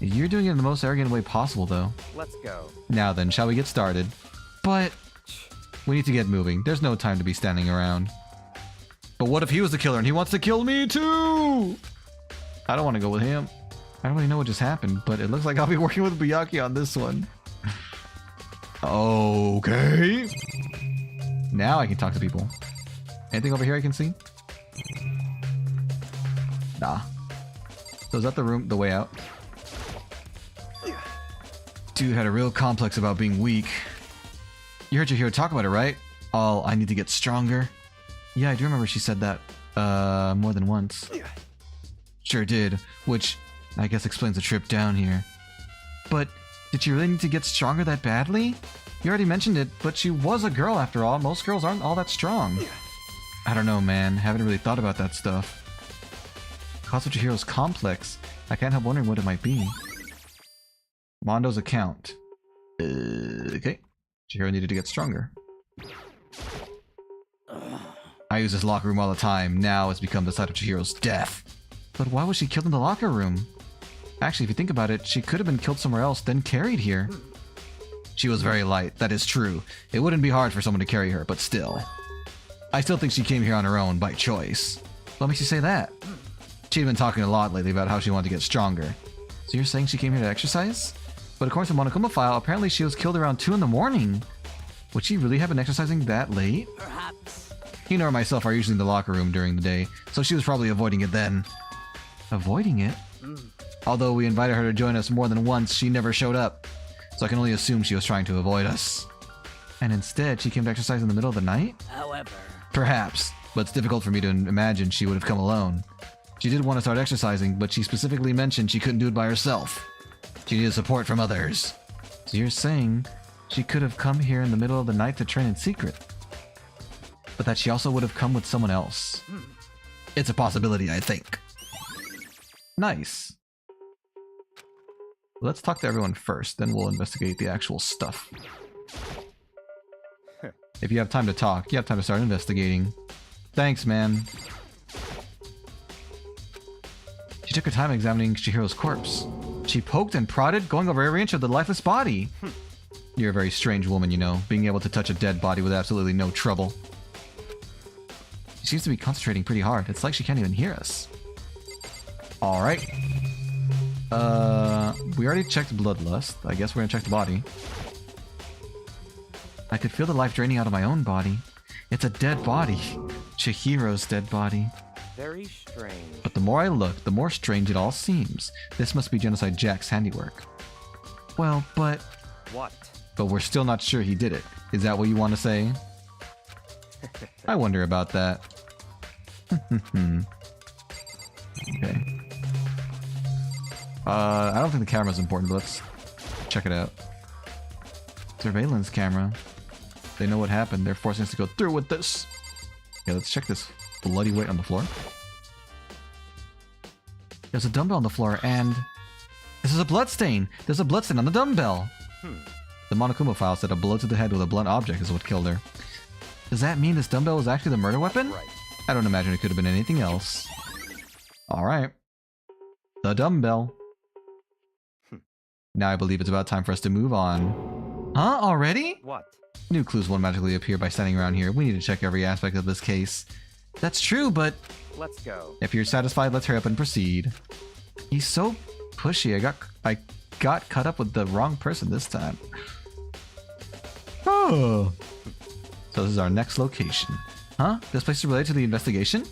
S1: You're doing it in the most arrogant way possible, though.
S7: Let's go.
S1: Now then, shall we get started? But... we need to get moving. There's no time to be standing around. But what if he was the killer and he wants to kill me too? I don't want to go with him. I don't really know what just happened, but it looks like I'll be working with Byakuya on this one. Okay. Now I can talk to people. Anything over here I can see? Nah. So is that the room, the way out? Dude had a real complex about being weak. You heard Chihiro talk about it, right? Oh, I need to get stronger. Yeah, I do remember she said that more than once. Sure did, which I guess explains the trip down here. But did she really need to get stronger that badly? You already mentioned it, but she was a girl after all. Most girls aren't all that strong. I don't know, man. Haven't really thought about that stuff. Cause of Chihiro's complex. I can't help wondering what it might be. Mondo's account. Okay. Chihiro needed to get stronger. I use this locker room all the time. Now it's become the site of Chihiro's death. But why was she killed in the locker room? Actually, if you think about it, she could have been killed somewhere else, then carried here. She was very light, that is true. It wouldn't be hard for someone to carry her, but still. I still think she came here on her own, by choice. What makes you say that? She'd been talking a lot lately about how she wanted to get stronger. So you're saying she came here to exercise? But according to the Monokuma file, apparently she was killed around 2 in the morning. Would she really have been exercising that late?
S4: Perhaps.
S1: Hino or myself are usually in the locker room during the day, so she was probably avoiding it then. Avoiding it? Although we invited her to join us more than once, she never showed up. So I can only assume she was trying to avoid us. And instead, she came to exercise in the middle of the night?
S4: However.
S1: Perhaps, but it's difficult for me to imagine she would have come alone. She did want to start exercising, but she specifically mentioned she couldn't do it by herself. She needed support from others. So you're saying she could have come here in the middle of the night to train in secret? But that she also would have come with someone else? It's a possibility, I think. Nice. Let's talk to everyone first, then we'll investigate the actual stuff. If you have time to talk, you have time to start investigating. Thanks, man. She took her time examining Chihiro's corpse. She poked and prodded, going over every inch of the lifeless body. You're a very strange woman, you know, being able to touch a dead body with absolutely no trouble. She seems to be concentrating pretty hard. It's like she can't even hear us. Alright. We already checked bloodlust. I guess we're gonna check the body. I could feel the life draining out of my own body. It's a dead body. Chihiro's dead body.
S7: Very strange.
S1: But the more I look, the more strange it all seems. This must be Genocide Jack's handiwork. Well, but
S7: What?
S1: we're still not sure he did it. Is that what you want to say? I wonder about that. Okay. I don't think the camera's important, but let's check it out. Surveillance camera. They know what happened. They're forcing us to go through with this. Yeah, let's check this bloody weight on the floor. There's a dumbbell on the floor, and this is a bloodstain. There's a bloodstain on the dumbbell. The Monokuma file said a blow to the head with a blunt object is what killed her. Does that mean this dumbbell was actually the murder weapon?
S7: Right.
S1: I don't imagine it could have been anything else. Alright. The dumbbell. Now I believe it's about time for us to move on. Huh? Already?
S7: What?
S1: New clues won't magically appear by standing around here. We need to check every aspect of this case. That's true, but
S7: Let's go.
S1: if you're satisfied, let's hurry up and proceed. He's so pushy. I got caught up with the wrong person this time. Oh. So this is our next location. Huh? This place is related to the investigation?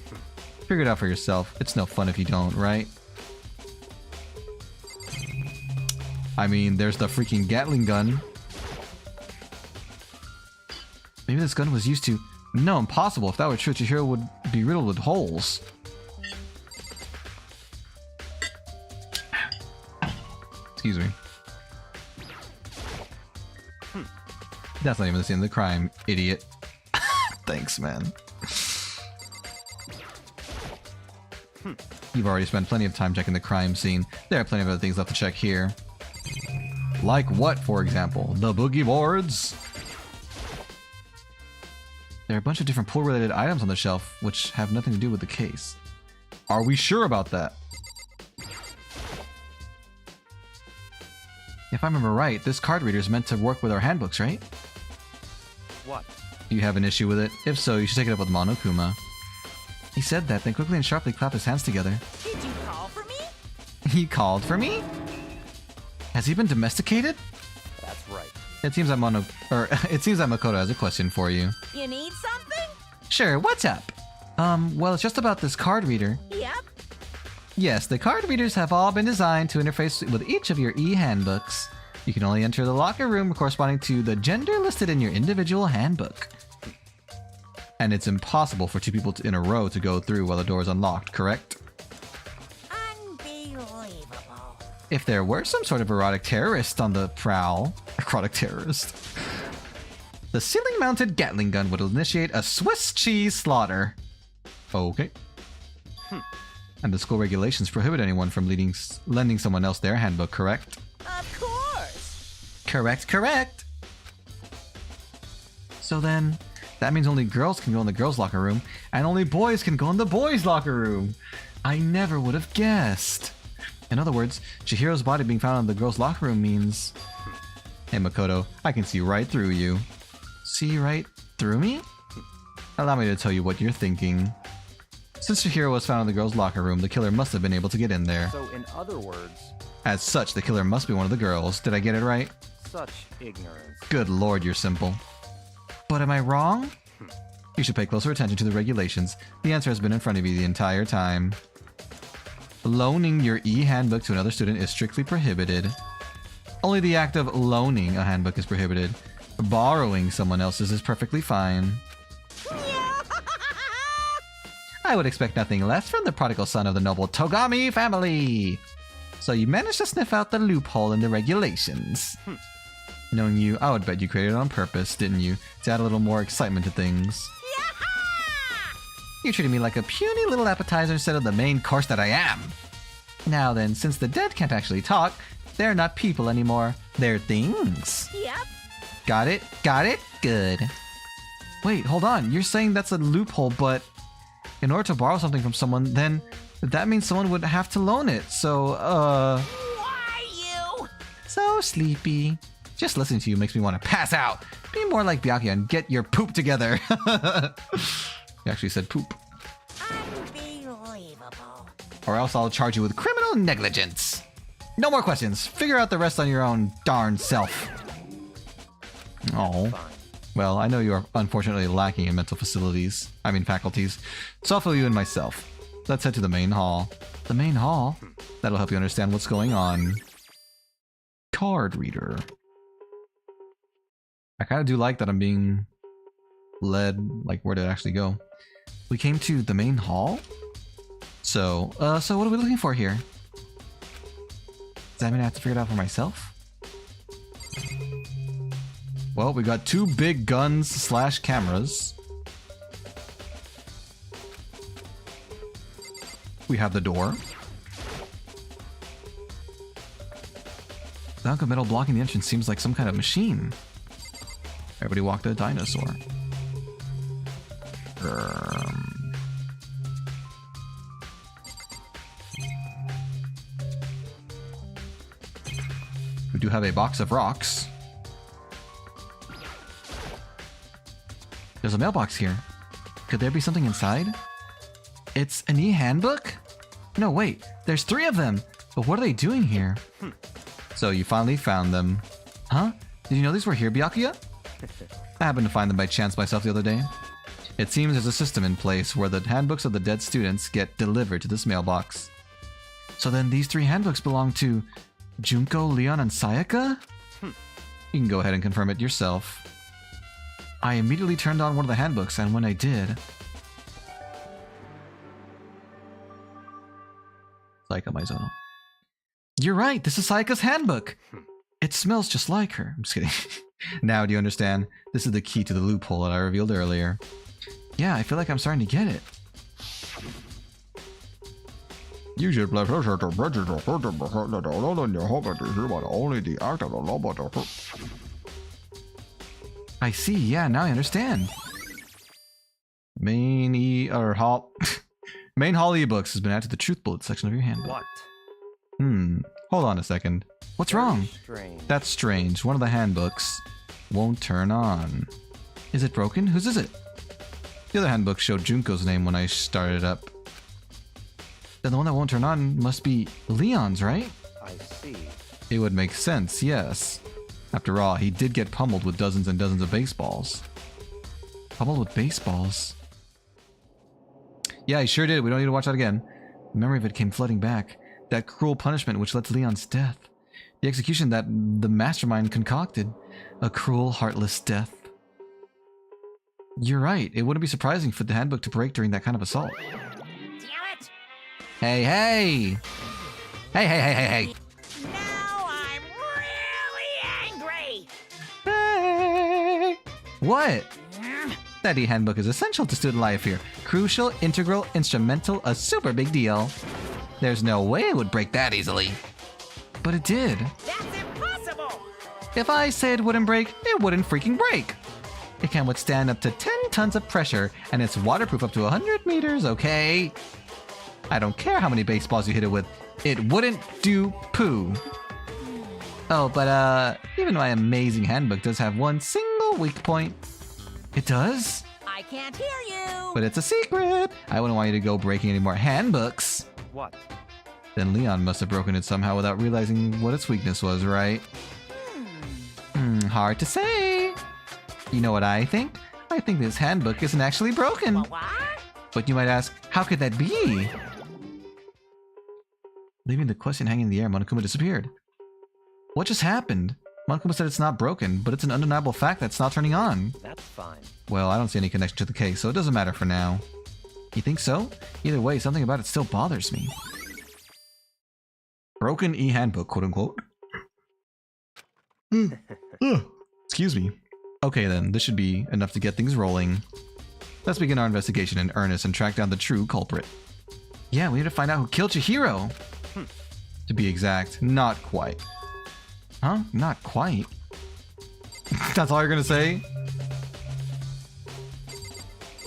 S1: Figure it out for yourself. It's no fun if you don't, right? I mean, there's the freaking Gatling gun. Maybe this gun was used to... No, impossible. If that were true, Chihiro would be riddled with holes. Excuse me. That's not even the scene of the crime, idiot. Thanks, man. You've already spent plenty of time checking the crime scene. There are plenty of other things left to check here. Like what, for example? The boogie boards? There are a bunch of different pool-related items on the shelf, which have nothing to do with the case. Are we sure about that? If I remember right, this card reader is meant to work with our handbooks, right?
S7: What?
S1: Do you have an issue with it? If so, you should take it up with Monokuma. He said that, then quickly and sharply clapped his hands together.
S5: Did you call for me?
S1: He called for me? Has he been domesticated?
S7: That's right.
S1: It seems that Makoto has a question for you.
S5: You need something?
S1: Sure, what's up? Well, it's just about this card reader.
S5: Yep.
S1: Yes, the card readers have all been designed to interface with each of your e-handbooks. You can only enter the locker room corresponding to the gender listed in your individual handbook. And it's impossible for two people in a row to go through while the door is unlocked, correct?
S5: Unbelievable.
S1: If there were some sort of erotic terrorist on the prowl, erotic terrorist, the ceiling-mounted Gatling gun would initiate a Swiss cheese slaughter. Okay. And the school regulations prohibit anyone from lending someone else their handbook, correct?
S5: Of course.
S1: Correct. So then, that means only girls can go in the girls' locker room, and only boys can go in the boys' locker room. I never would have guessed. In other words, Chihiro's body being found in the girls' locker room means... Hey Makoto, I can see right through you. See right through me? Allow me to tell you what you're thinking. Since Chihiro was found in the girls' locker room, the killer must have been able to get in there.
S7: So, in other words,
S1: As such, the killer must be one of the girls. Did I get it right?
S7: such ignorance.
S1: Good lord, you're simple. But am I wrong? You should pay closer attention to the regulations. The answer has been in front of you the entire time. Loaning your e-handbook to another student is strictly prohibited. Only the act of loaning a handbook is prohibited. Borrowing someone else's is perfectly fine. I would expect nothing less from the prodigal son of the noble Togami family. So you managed to sniff out the loophole in the regulations. Knowing you, I would bet you created it on purpose, didn't you? To add a little more excitement to things. You treated me like a puny little appetizer instead of the main course that I am. Now then, since the dead can't actually talk, they're not people anymore. They're things.
S5: Yep.
S1: Got it? Good. Wait, hold on. You're saying that's a loophole, but in order to borrow something from someone, then that means someone would have to loan it. So,
S5: Why you?
S1: so sleepy. Just listening to you makes me want to pass out. Be more like Byakuya and get your poop together. You actually said poop.
S5: Unbelievable.
S1: Or else I'll charge you with criminal negligence. No more questions. Figure out the rest on your own darn self. Oh.
S7: Fine.
S1: Well, I know you are unfortunately lacking in mental faculties, so I'll fill you in myself. Let's head to the main hall. The main hall? That'll help you understand what's going on. Card reader. I kind of do like that I'm being led, like, where to actually go. We came to the main hall? So what are we looking for here? Does that mean I have to figure it out for myself? Well, we got two big guns / cameras. We have the door. The hunk of metal blocking the entrance seems like some kind of machine. Everybody walked a dinosaur. We do have a box of rocks. There's a mailbox here. Could there be something inside? It's an e-handbook? No, wait. There's 3 of them. But what are they doing here? So you finally found them. Huh? Did you know these were here, Byakuya? I happened to find them by chance myself the other day. It seems there's a system in place where the handbooks of the dead students get delivered to this mailbox. So then these 3 handbooks belong to Junko, Leon, and Sayaka? You can go ahead and confirm it yourself. I immediately turned on one of the handbooks, and when I did... Sayaka Maizono. You're right, this is Sayaka's handbook! It smells just like her. I'm just kidding. Now do you understand? This is the key to the loophole that I revealed earlier. Yeah, I feel like I'm starting to get it. You should play closer to bridges or further behind the door and you hope to hear about only the act of the lobo. I see, yeah, now I understand. Main hall ebooks has been added to the truth bullet section of your handbook.
S7: What?
S1: Hold on a second. What's
S7: Very
S1: wrong?
S7: Strange.
S1: That's strange. One of the handbooks won't turn on. Is it broken? Whose is it? The other handbook showed Junko's name when I started it up. Then the one that won't turn on must be Leon's, right?
S7: I see.
S1: It would make sense, yes. After all, he did get pummeled with dozens and dozens of baseballs. Pummeled with baseballs? Yeah, he sure did. We don't need to watch that again. The memory of it came flooding back. That cruel punishment which led to Leon's death. The execution that the mastermind concocted. A cruel, heartless death. You're right. It wouldn't be surprising for the handbook to break during that kind of assault.
S5: Damn it!
S1: Hey, hey! Hey, hey, hey, hey, hey!
S5: Now I'm really angry!
S1: Hey! What? That e-handbook is essential to student life here. Crucial, integral, instrumental, a super big deal. There's no way it would break that easily. But it did.
S5: That's impossible!
S1: If I say it wouldn't break, it wouldn't freaking break. It can withstand up to 10 tons of pressure, and it's waterproof up to 100 meters, okay? I don't care how many baseballs you hit it with, it wouldn't do poo. Oh, but even my amazing handbook does have one single weak point. It does?
S5: I can't hear you!
S1: But it's a secret. I wouldn't want you to go breaking any more handbooks.
S7: What?
S1: Then Leon must have broken it somehow without realizing what its weakness was, right? Hard to say. You know what I think? I think this handbook isn't actually broken.
S5: What?
S1: But you might ask, how could that be? Leaving the question hanging in the air, Monokuma disappeared. What just happened? Monokuma said it's not broken, but it's an undeniable fact that's not turning on.
S7: That's fine.
S1: Well, I don't see any connection to the case, so it doesn't matter for now. You think so? Either way, something about it still bothers me. Broken e-handbook, quote-unquote. Excuse me. Okay then, this should be enough to get things rolling. Let's begin our investigation in earnest and track down the true culprit. Yeah, we need to find out who killed Chihiro. To be exact, not quite. Huh? Not quite? That's all you're gonna say?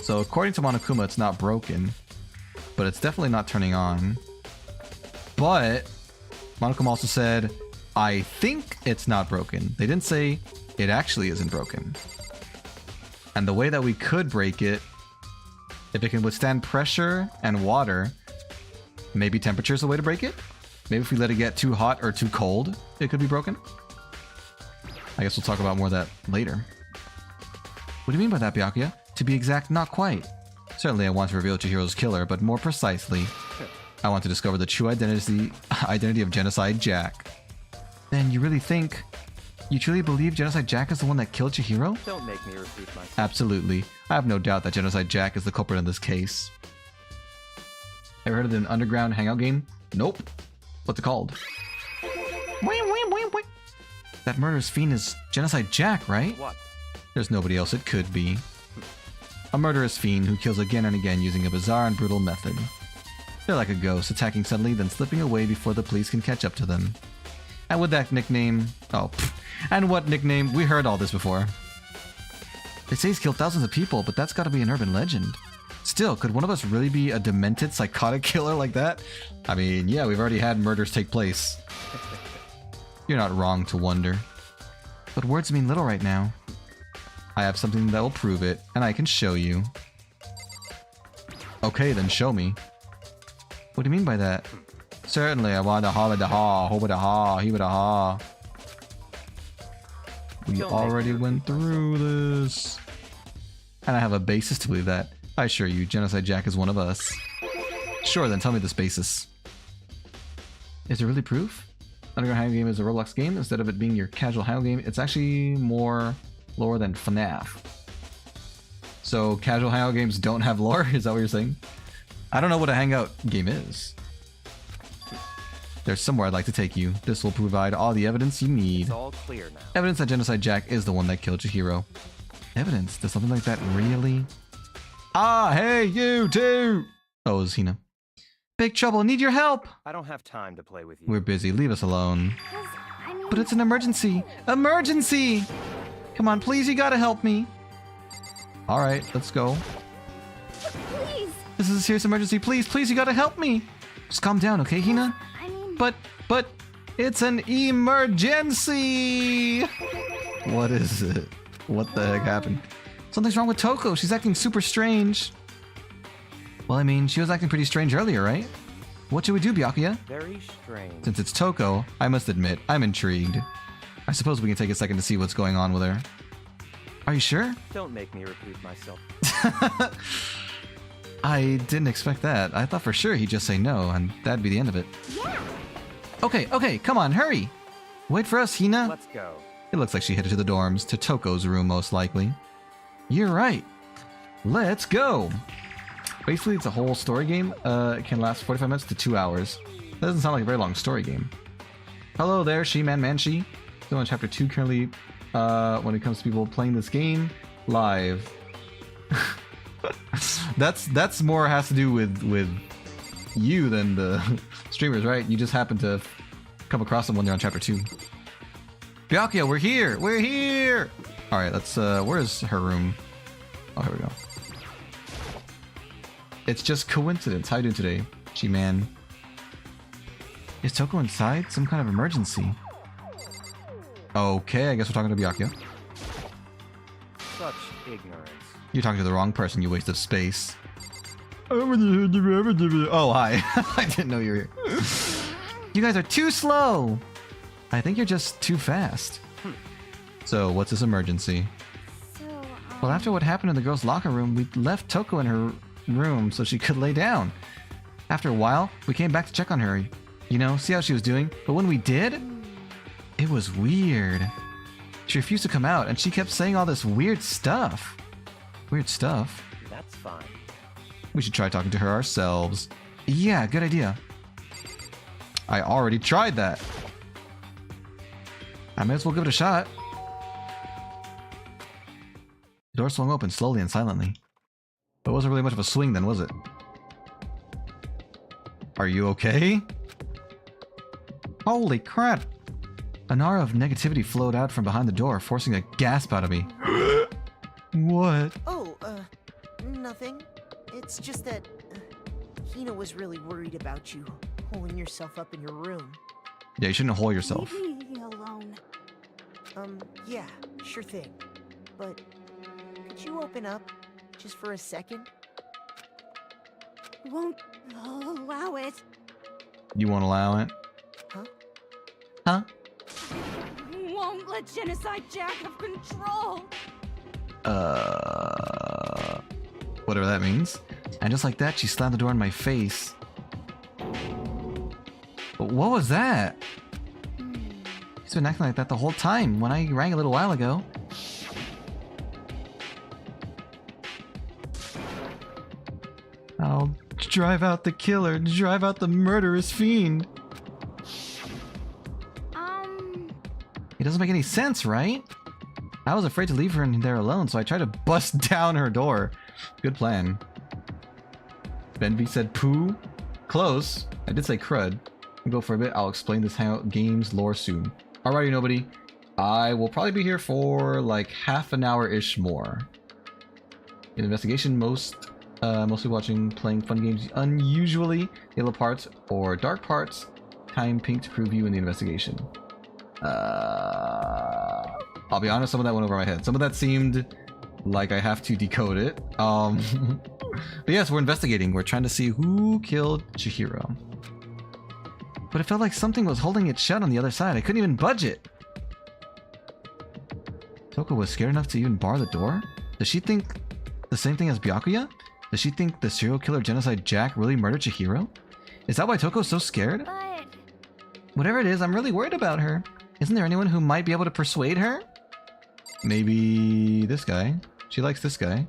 S1: So according to Monokuma, it's not broken, but it's definitely not turning on. But Monokuma also said, I think it's not broken. They didn't say it actually isn't broken. And the way that we could break it, if it can withstand pressure and water, maybe temperature is the way to break it? Maybe if we let it get too hot or too cold, it could be broken? I guess we'll talk about more of that later. What do you mean by that, Byakuya? To be exact, not quite. Certainly I want to reveal Chihiro's killer, but more precisely, I want to discover the true identity of Genocide Jack. Then you really think... You truly believe Genocide Jack is the one that killed Chihiro?
S7: Don't make me repeat myself.
S1: Absolutely. I have no doubt that Genocide Jack is the culprit in this case. Ever heard of an underground hangout game? Nope. What's it called? That murderous fiend is Genocide Jack, right?
S7: What?
S1: There's nobody else it could be. A murderous fiend who kills again and again using a bizarre and brutal method. They're like a ghost, attacking suddenly, then slipping away before the police can catch up to them. And with that nickname... Oh, and what nickname? We heard all this before. They say he's killed thousands of people, but that's gotta be an urban legend. Still, could one of us really be a demented, psychotic killer like that? I mean, yeah, we've already had murders take place. You're not wrong to wonder. But words mean little right now. I have something that will prove it, and I can show you. Okay, then show me. What do you mean by that? Certainly, I want a ha-da-ha, ho-ba-da-ha, he-ba-da-ha. We already went through this. And I have a basis to believe that. I assure you, Genocide Jack is one of us. Sure, then tell me this basis. Is there really proof? Underground Hangout Game is a Roblox game. Instead of it being your casual hangout game, it's actually more lore than FNAF. So casual hangout games don't have lore? Is that what you're saying? I don't know what a hangout game is. There's somewhere I'd like to take you. This will provide all the evidence you need.
S7: It's all clear now.
S1: Evidence that Genocide Jack is the one that killed Chihiro. Evidence? Does something like that really? Ah, hey, you too! Oh, it was Hina. Big trouble, need your help!
S7: I don't have time to play with you.
S1: We're busy, leave us alone.
S3: I mean,
S1: But it's an emergency! Emergency! Come on, please, you gotta help me. Alright, let's go.
S3: please.
S1: This is a serious emergency, please, please, you gotta help me! Just calm down, okay, Hina?
S3: I mean,
S1: But, it's an emergency! What is it? What the heck happened? Something's wrong with Toko, she's acting super strange. Well, I mean, she was acting pretty strange earlier, right? What should we do, Byakuya?
S7: Very strange.
S1: Since it's Toko, I must admit, I'm intrigued. I suppose we can take a second to see what's going on with her. Are you sure?
S7: Don't make me repeat myself.
S1: I didn't expect that. I thought for sure he'd just say no, and that'd be the end of it.
S3: yeah.
S1: Okay, come on, hurry! Wait for us, Hina.
S7: Let's go.
S1: It looks like she headed to the dorms, to Toko's room most likely. You're right. Let's go! Basically, it's a whole story game. It can last 45 minutes to 2 hours. That doesn't sound like a very long story game. Hello there, Man, She. Still on chapter 2 currently when it comes to people playing this game live. That's more has to do with you than the streamers, right? You just happen to come across them when they're on chapter 2. Byakuya, we're here! We're here! Alright, let's where's her room? Oh, here we go. It's just coincidence. How you doing today, G-Man? Is Toko inside? Some kind of emergency. Okay, I guess we're talking to Byakuya.
S7: Such ignorance.
S1: You're talking to the wrong person, you waste of space. Oh, hi. I didn't know you were here. You guys are too slow! I think you're just too fast. So, what's this emergency?
S3: So,
S1: Well, after what happened in the girls' locker room, we left Toko in her room so she could lay down. After a while, we came back to check on her. You know, see how she was doing? But when we did, it was weird. She refused to come out, and she kept saying all this weird stuff. Weird stuff?
S7: That's fine.
S1: We should try talking to her ourselves. Yeah, good idea. I already tried that. I might as well give it a shot. The door swung open slowly and silently. But it wasn't really much of a swing then, was it? Are you okay? Holy crap! An aura of negativity flowed out from behind the door, forcing a gasp out of me. What?
S8: Oh, nothing. It's just that Hina was really worried about you holding yourself up in your room.
S1: Yeah, you shouldn't hole yourself.
S3: leave me alone.
S8: Yeah, sure thing. But could you open up just for a second?
S3: Won't allow it.
S1: You won't allow it?
S8: Huh?
S1: Huh?
S3: Won't let Genocide Jack have control.
S1: Whatever that means. And just like that, she slammed the door in my face. What was that? He's been acting like that the whole time when I rang a little while ago. I'll drive out the killer, drive out the murderous fiend. It doesn't make any sense, right? I was afraid to leave her in there alone, so I tried to bust down her door. Good plan. Benvi said poo. Close. I did say crud. We'll go for a bit. I'll explain this Hangout game's lore soon. Alrighty, nobody. I will probably be here for like half an hour-ish more. In investigation, mostly watching, playing fun games, unusually yellow parts or dark parts. Time pink to prove you in the investigation. I'll be honest, some of that went over my head. Some of that seemed like I have to decode it. But yes, we're investigating. We're trying to see who killed Chihiro. But it felt like something was holding it shut on the other side. I couldn't even budge it. Toko was scared enough to even bar the door? Does she think the same thing as Byakuya? Does she think the serial killer Genocide Jack really murdered Chihiro? Is that why Toko's so scared?
S3: But
S1: Whatever it is, I'm really worried about her. Isn't there anyone who might be able to persuade her? Maybe this guy. She likes this guy.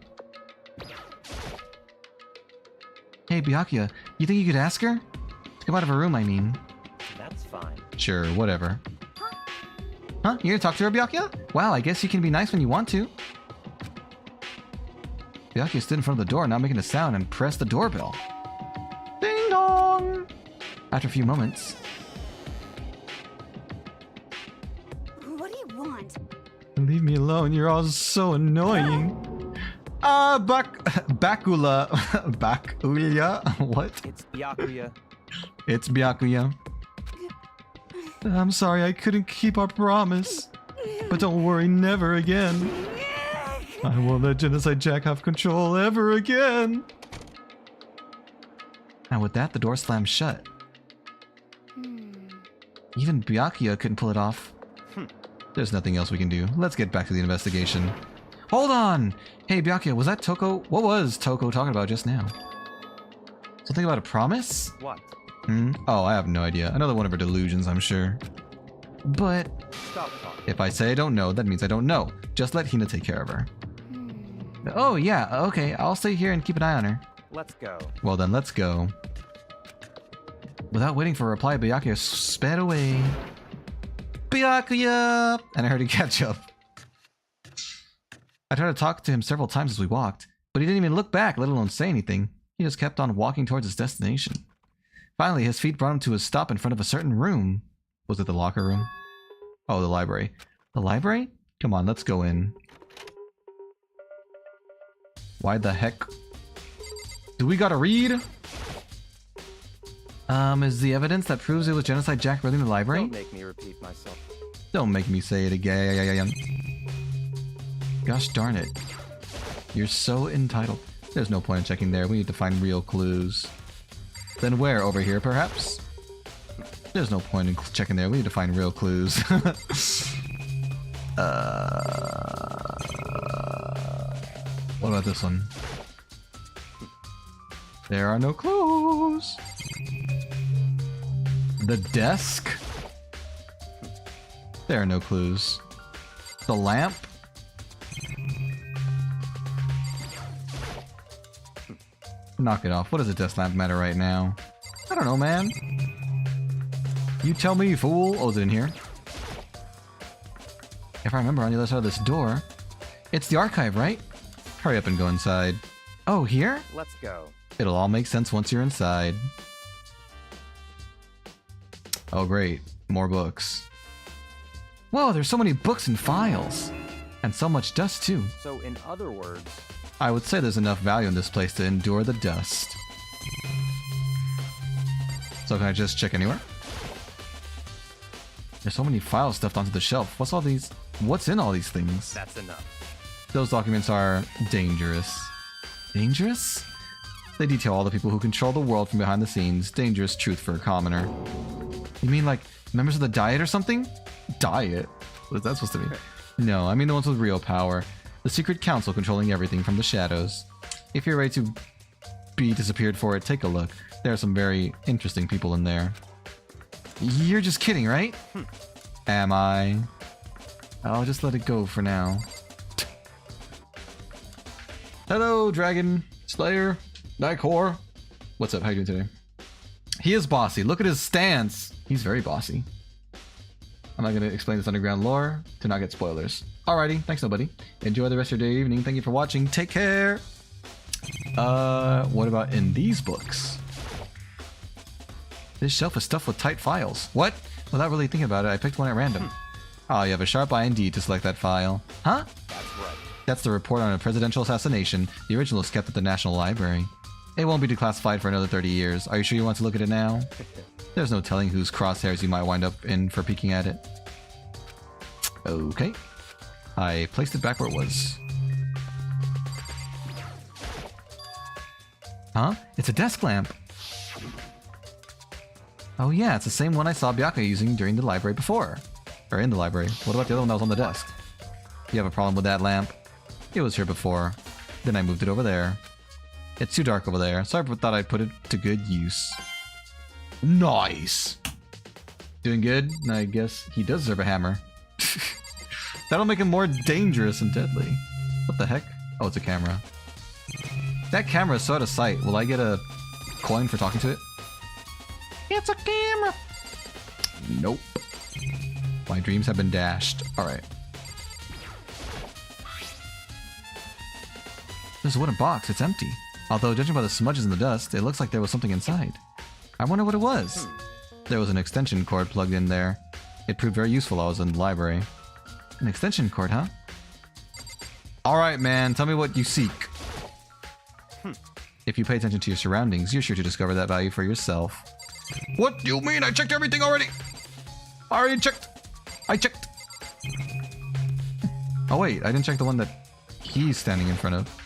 S1: Hey, Byakuya, you think you could ask her? To come out of her room, I mean.
S7: That's fine.
S1: Sure, whatever. Huh? You're gonna talk to her, Byakuya? Wow, I guess you can be nice when you want to. Byakuya stood in front of the door, not making a sound, and pressed the doorbell. Ding dong! After a few moments...
S3: what do you want?
S1: Leave me alone, you're all so annoying. Bakula. Bakuya? What?
S7: It's Byakuya.
S1: It's Byakuya. I'm sorry I couldn't keep our promise. But don't worry, never again. I won't let Genocide Jack have control ever again. And with that, the door slammed shut. Even Byakuya couldn't pull it off. There's nothing else we can do. Let's get back to the investigation. Hold on! Hey, Byakuya, was that Toko? What was Toko talking about just now? Something about a promise?
S7: What?
S1: Oh, I have no idea. Another one of her delusions, I'm sure. But
S7: Stop talking.
S1: if I say I don't know, that means I don't know. Just let Hina take care of her. Oh, yeah, okay. I'll stay here and keep an eye on her.
S7: Let's go.
S1: Well then, let's go. Without waiting for a reply, Byakuya sped away. Byakuya! And I heard he catch up. I tried to talk to him several times as we walked, but he didn't even look back, let alone say anything. He just kept on walking towards his destination. Finally, his feet brought him to a stop in front of a certain room. Was it the locker room? Oh, the library. The library? Come on, let's go in. Why the heck? Do we gotta read? Is the evidence that proves it was Genocide Jack really in the library?
S7: Don't make me repeat myself.
S1: Don't make me say it again. Gosh darn it. You're so entitled. There's no point in checking there. We need to find real clues. Then where? Over here, perhaps? There's no point in checking there. We need to find real clues. What about this one? There are no clues. The desk? There are no clues. The lamp? Knock it off. What does a desk lamp matter right now? I don't know, man. You tell me, fool. Oh, is it in here? If I remember, on the other side of this door, it's the archive, right? Hurry up and go inside. Oh, here?
S7: Let's go.
S1: It'll all make sense once you're inside. Oh, great. More books. Whoa, there's so many books and files. And so much dust, too.
S7: So, in other words,
S1: I would say there's enough value in this place to endure the dust. So can I just check anywhere? There's so many files stuffed onto the shelf. What's all these? What's in all these things?
S7: that's enough.
S1: Those documents are dangerous. Dangerous? They detail all the people who control the world from behind the scenes. Dangerous truth for a commoner. You mean like members of the Diet or something? Diet? What is that supposed to mean? No, I mean the ones with real power. The secret council controlling everything from the shadows. If you're ready to be disappeared for it, take a look. There are some very interesting people in there. You're just kidding, right? Am I? I'll just let it go for now. Hello, Dragon Slayer, Nightcore. What's up? How you doing today? He is bossy. Look at his stance. He's very bossy. I'm not going to explain this underground lore to not get spoilers. Alrighty, thanks nobody. Enjoy the rest of your day or evening. Thank you for watching. Take care. What about in these books? This shelf is stuffed with tight files. What? Without really thinking about it, I picked one at random. Oh, you have a sharp eye indeed to select that file. Huh?
S7: That's right.
S1: That's the report on a presidential assassination. The original is kept at the National Library. It won't be declassified for another 30 years. Are you sure you want to look at it now? There's no telling whose crosshairs you might wind up in for peeking at it. Okay. I placed it back where it was. Huh? It's a desk lamp. Oh yeah, it's the same one I saw Byakuya using during the library before. Or in the library. What about the other one that was on the desk? You have a problem with that lamp? It was here before. Then I moved it over there. It's too dark over there, so I thought I'd put it to good use. Nice! Doing good? I guess he does deserve a hammer. That'll make him more dangerous and deadly. What the heck? Oh, it's a camera. That camera is so out of sight. Will I get a coin for talking to it? It's a camera! Nope. My dreams have been dashed. Alright. There's a wooden box. It's empty. Although, judging by the smudges in the dust, it looks like there was something inside. I wonder what it was. There was an extension cord plugged in there. It proved very useful while I was in the library. An extension cord, huh? Alright, man. Tell me what you seek. If you pay attention to your surroundings, you're sure to discover that value for yourself. What do you mean? I checked everything already! I already checked! I checked! Oh wait, I didn't check the one that he's standing in front of.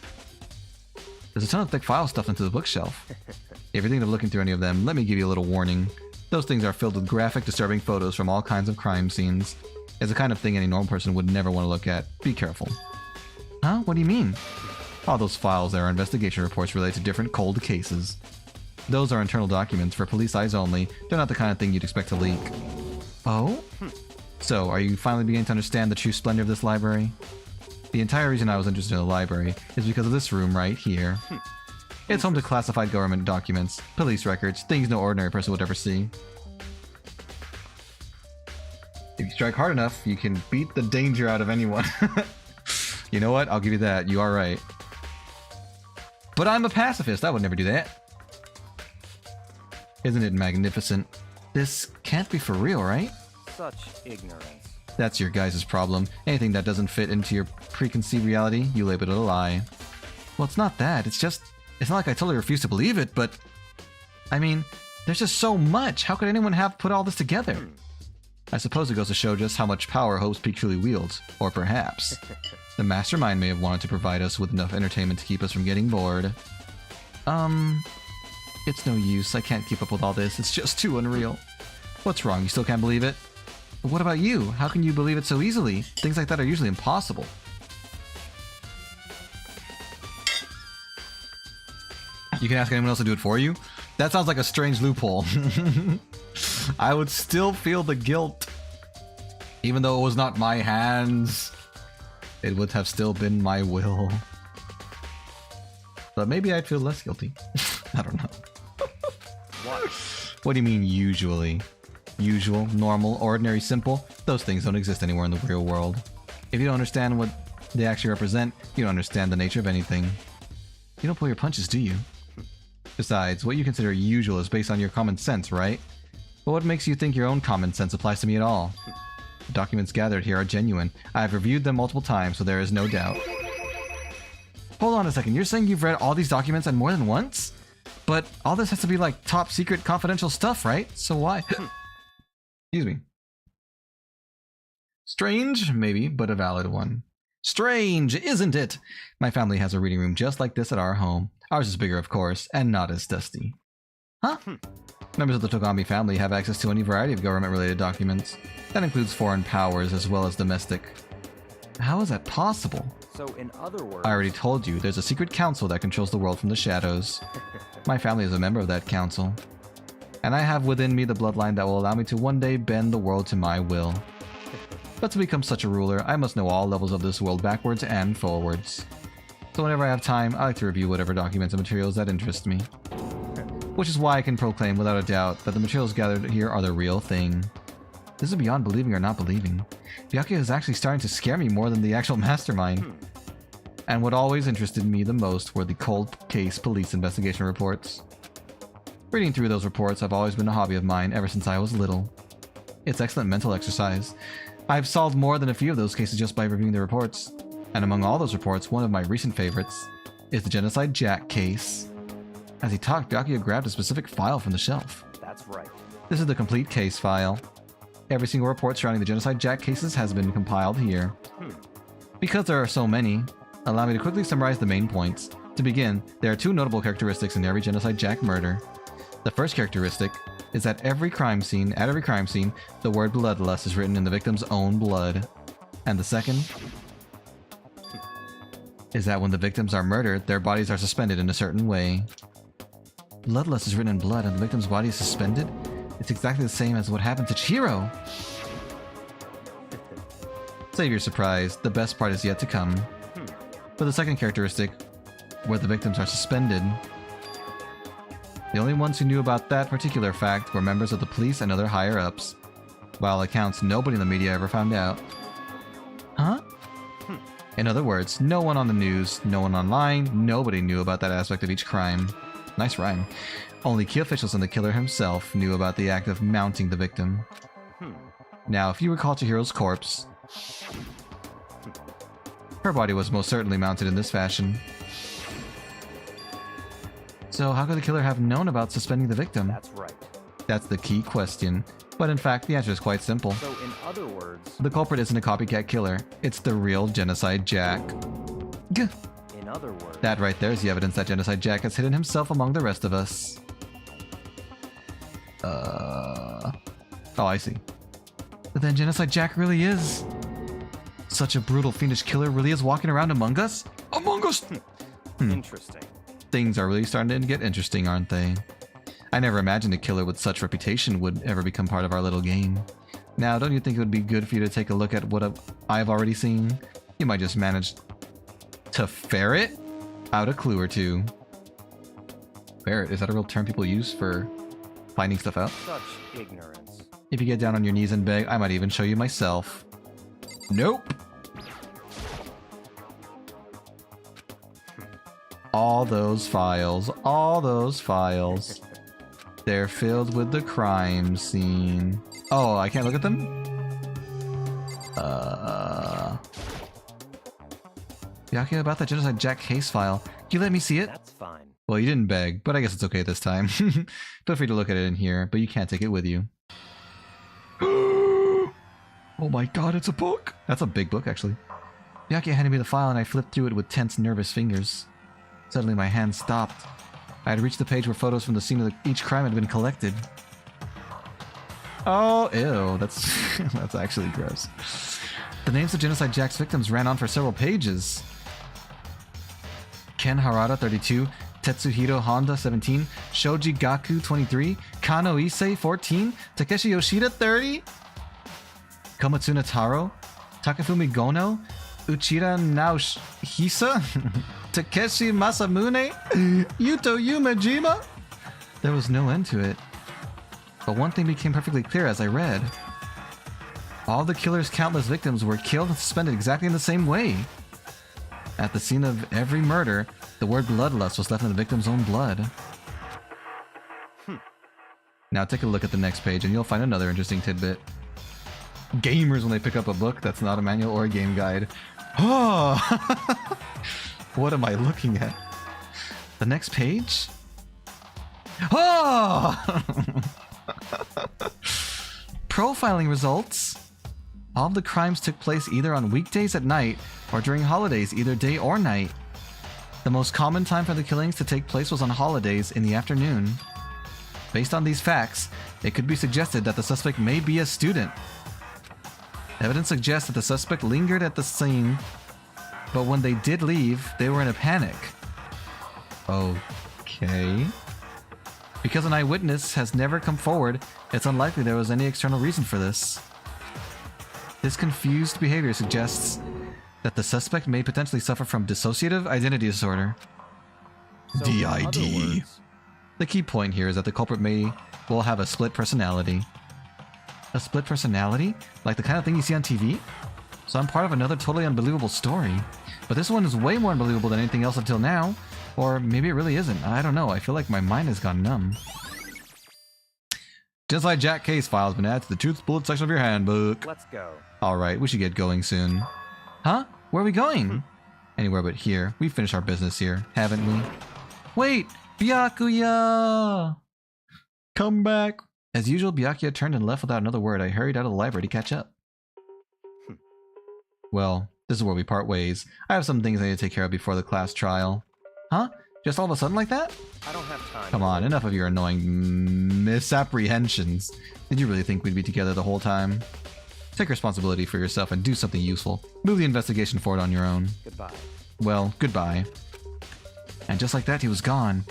S1: There's a ton of thick file stuffed into the bookshelf. If you're thinking of looking through any of them, let me give you a little warning. Those things are filled with graphic, disturbing photos from all kinds of crime scenes. It's the kind of thing any normal person would never want to look at. Be careful. Huh? What do you mean? All those files there are investigation reports related to different cold cases. Those are internal documents for police eyes only. They're not the kind of thing you'd expect to leak. Oh? So, are you finally beginning to understand the true splendor of this library? The entire reason I was interested in the library is because of this room right here. It's home to classified government documents, police records, things no ordinary person would ever see. If you strike hard enough, you can beat the danger out of anyone. You know what? I'll give you that. You are right. But I'm a pacifist. I would never do that. Isn't it magnificent? This can't be for real, right?
S7: Such ignorance.
S1: That's your guys' problem. Anything that doesn't fit into your preconceived reality, you label it a lie. Well, it's not that. It's not like I totally refuse to believe it, but... I mean, there's just so much. How could anyone have put all this together? I suppose it goes to show just how much power Hope's Peak truly wields. Or perhaps, the mastermind may have wanted to provide us with enough entertainment to keep us from getting bored. It's no use. I can't keep up with all this. It's just too unreal. What's wrong? You still can't believe it? But what about you? How can you believe it so easily? Things like that are usually impossible. You can ask anyone else to do it for you? That sounds like a strange loophole. I would still feel the guilt. Even though it was not my hands, it would have still been my will. But maybe I'd feel less guilty. I don't know. What do you mean usually? Usual, normal, ordinary, simple? Those things don't exist anywhere in the real world. If you don't understand what they actually represent, you don't understand the nature of anything. You don't pull your punches, do you? Besides, what you consider usual is based on your common sense, right? But what makes you think your own common sense applies to me at all? The documents gathered here are genuine. I have reviewed them multiple times, so there is no doubt. Hold on a second, you're saying you've read all these documents and more than once? But all this has to be like top secret confidential stuff, right? So why? Excuse me. Strange, maybe, but a valid one. Strange, isn't it? My family has a reading room just like this at our home. Ours is bigger, of course, and not as dusty. Huh? Members of the Togami family have access to any variety of government-related documents. That includes foreign powers as well as domestic. How is that possible?
S7: So, in other words...
S1: I already told you, there's a secret council that controls the world from the shadows. My family is a member of that council. And I have within me the bloodline that will allow me to one day bend the world to my will. But to become such a ruler, I must know all levels of this world backwards and forwards. So whenever I have time, I like to review whatever documents and materials that interest me. Which is why I can proclaim without a doubt that the materials gathered here are the real thing. This is beyond believing or not believing. Byakuya is actually starting to scare me more than the actual mastermind. And what always interested me the most were the cold case police investigation reports. Reading through those reports have always been a hobby of mine ever since I was little. It's excellent mental exercise. I've solved more than a few of those cases just by reviewing the reports. And among all those reports, one of my recent favorites is the Genocide Jack case. As he talked, Byakuya grabbed a specific file from the shelf.
S7: That's right.
S1: This is the complete case file. Every single report surrounding the Genocide Jack cases has been compiled here. Because there are so many, allow me to quickly summarize the main points. To begin, there are two notable characteristics in every Genocide Jack murder. The first characteristic is that at every crime scene, the word bloodlust is written in the victim's own blood. And the second is that when the victims are murdered, their bodies are suspended in a certain way. Bloodlust is written in blood and the victim's body is suspended? It's exactly the same as what happened to Chihiro! Save your surprise, the best part is yet to come. For the second characteristic, where the victims are suspended, the only ones who knew about that particular fact were members of the police and other higher-ups. By all accounts, nobody in the media ever found out. Huh? In other words, no one on the news, no one online, nobody knew about that aspect of each crime. Nice rhyme. Only key officials and the killer himself knew about the act of mounting the victim. Now, if you recall Chihiro's corpse, her body was most certainly mounted in this fashion. So how could the killer have known about suspending the victim?
S7: That's right.
S1: That's the key question. But in fact, the answer is quite simple.
S7: So, in other words...
S1: The culprit isn't a copycat killer. It's the real Genocide Jack. Gah.
S7: In other words...
S1: That right there is the evidence that Genocide Jack has hidden himself among the rest of us. Oh, I see. But then Genocide Jack really is. Such a brutal, fiendish killer really is walking around among us? Among us!
S7: Interesting.
S1: Things are really starting to get interesting, aren't they? I never imagined a killer with such reputation would ever become part of our little game. Now, don't you think it would be good for you to take a look at what I've already seen? You might just manage to ferret out a clue or two. Ferret, is that a real term people use for finding stuff out?
S7: Such ignorance.
S1: If you get down on your knees and beg, I might even show you myself. Nope. All those files, they're filled with the crime scene. Oh, I can't look at them? Byakuya, about that Genocide Jack case file. Can you let me see it?
S7: That's fine.
S1: Well, you didn't beg, but I guess it's okay this time. Feel free to look at it in here, but you can't take it with you. Oh my god, it's a book! That's a big book, actually. Byakuya handed me the file and I flipped through it with tense, nervous fingers. Suddenly my hand stopped. I had reached the page where photos from the scene of each crime had been collected. Oh, ew, that's that's actually gross. The names of Genocide Jack's victims ran on for several pages. Ken Harada, 32, Tetsuhiro Honda, 17, Shoji Gaku, 23, Kano Issei, 14, Takeshi Yoshida, 30, Komatsuna Taro, Takafumi Gono, Uchida Naohisa, Takeshi Masamune, Yuto Yumajima. There was no end to it. But one thing became perfectly clear as I read. All the killer's countless victims were killed and suspended exactly in the same way. At the scene of every murder, the word bloodlust was left in the victim's own blood. Now take a look at the next page and you'll find another interesting tidbit. Gamers, when they pick up a book that's not a manual or a game guide. Oh! What am I looking at? The next page? Oh! Profiling results. All of the crimes took place either on weekdays at night or during holidays, either day or night. The most common time for the killings to take place was on holidays in the afternoon. Based on these facts, it could be suggested that the suspect may be a student. Evidence suggests that the suspect lingered at the scene, but when they did leave, they were in a panic. Okay. Because an eyewitness has never come forward, it's unlikely there was any external reason for this. This confused behavior suggests that the suspect may potentially suffer from dissociative identity disorder.
S7: So, in other
S1: DID.
S7: words,
S1: The key point here is that the culprit will have a split personality. A split personality? Like the kind of thing you see on TV? So I'm part of another totally unbelievable story. But this one is way more unbelievable than anything else until now. Or maybe it really isn't. I don't know. I feel like my mind has gone numb. Genocide Jack case file has been added to the Truth Bullet section of your handbook.
S7: let's go.
S1: Alright, we should get going soon. Huh? Where are we going? Anywhere but here. We finished our business here, haven't we? Wait! Byakuya! Come back! As usual, Byakuya turned and left without another word. I hurried out of the library to catch up. Well, this is where we part ways. I have some things I need to take care of before the class trial. Huh? Just all of a sudden like that?
S7: I don't have time.
S1: Come on, enough of your annoying misapprehensions. Did you really think we'd be together the whole time? Take responsibility for yourself and do something useful. Move the investigation forward on your own.
S7: Goodbye.
S1: Well, goodbye. And just like that, he was gone.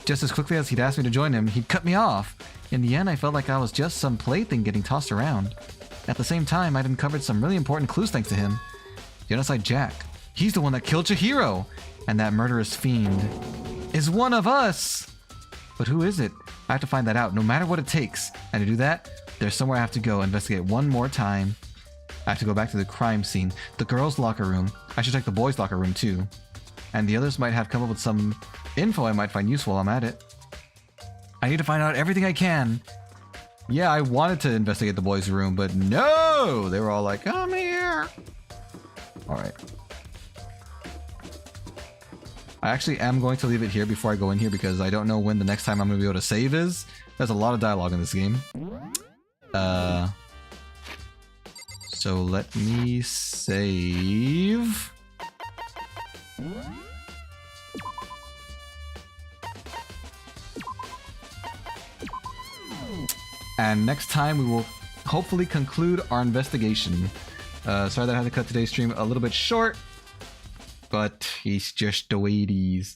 S1: Just as quickly as he'd asked me to join him, he'd cut me off. In the end, I felt like I was just some plaything getting tossed around. At the same time, I'd uncovered some really important clues thanks to him. Genocide Jack. He's the one that killed Chihiro! And that murderous fiend is one of us! But who is it? I have to find that out, no matter what it takes. And to do that, there's somewhere I have to go investigate one more time. I have to go back to the crime scene, the girls' locker room. I should check the boys' locker room too. And the others might have come up with some info I might find useful while I'm at it. I need to find out everything I can. Yeah, I wanted to investigate the boys' room, but no! They were all like, come here! Alright. I actually am going to leave it here before I go in here because I don't know when the next time I'm going to be able to save is. There's a lot of dialogue in this game. So let me save. And next time we will hopefully conclude our investigation. Sorry that I had to cut today's stream a little bit short, but it's just the way it is.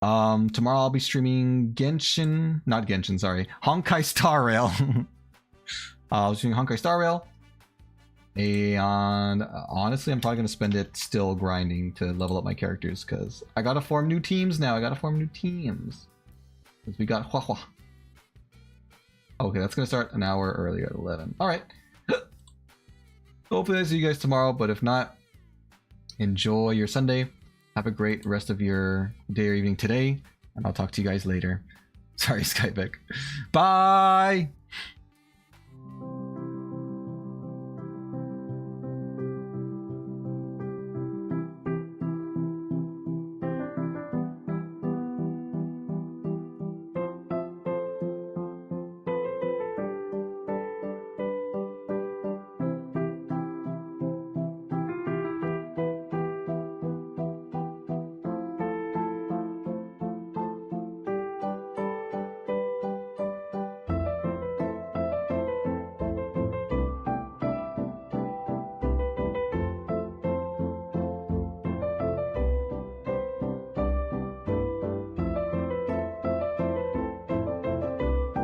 S1: Tomorrow I'll be streaming Honkai Star Rail. I'll be streaming Honkai Star Rail. And honestly, I'm probably going to spend it still grinding to level up my characters because I got to form new teams now. Because we got Hua Hua. Okay, that's going to start an hour earlier at 11. Alright. Hopefully I see you guys tomorrow, but if not, enjoy your Sunday. Have a great rest of your day or evening today, and I'll talk to you guys later. Sorry, Skybeck. Bye!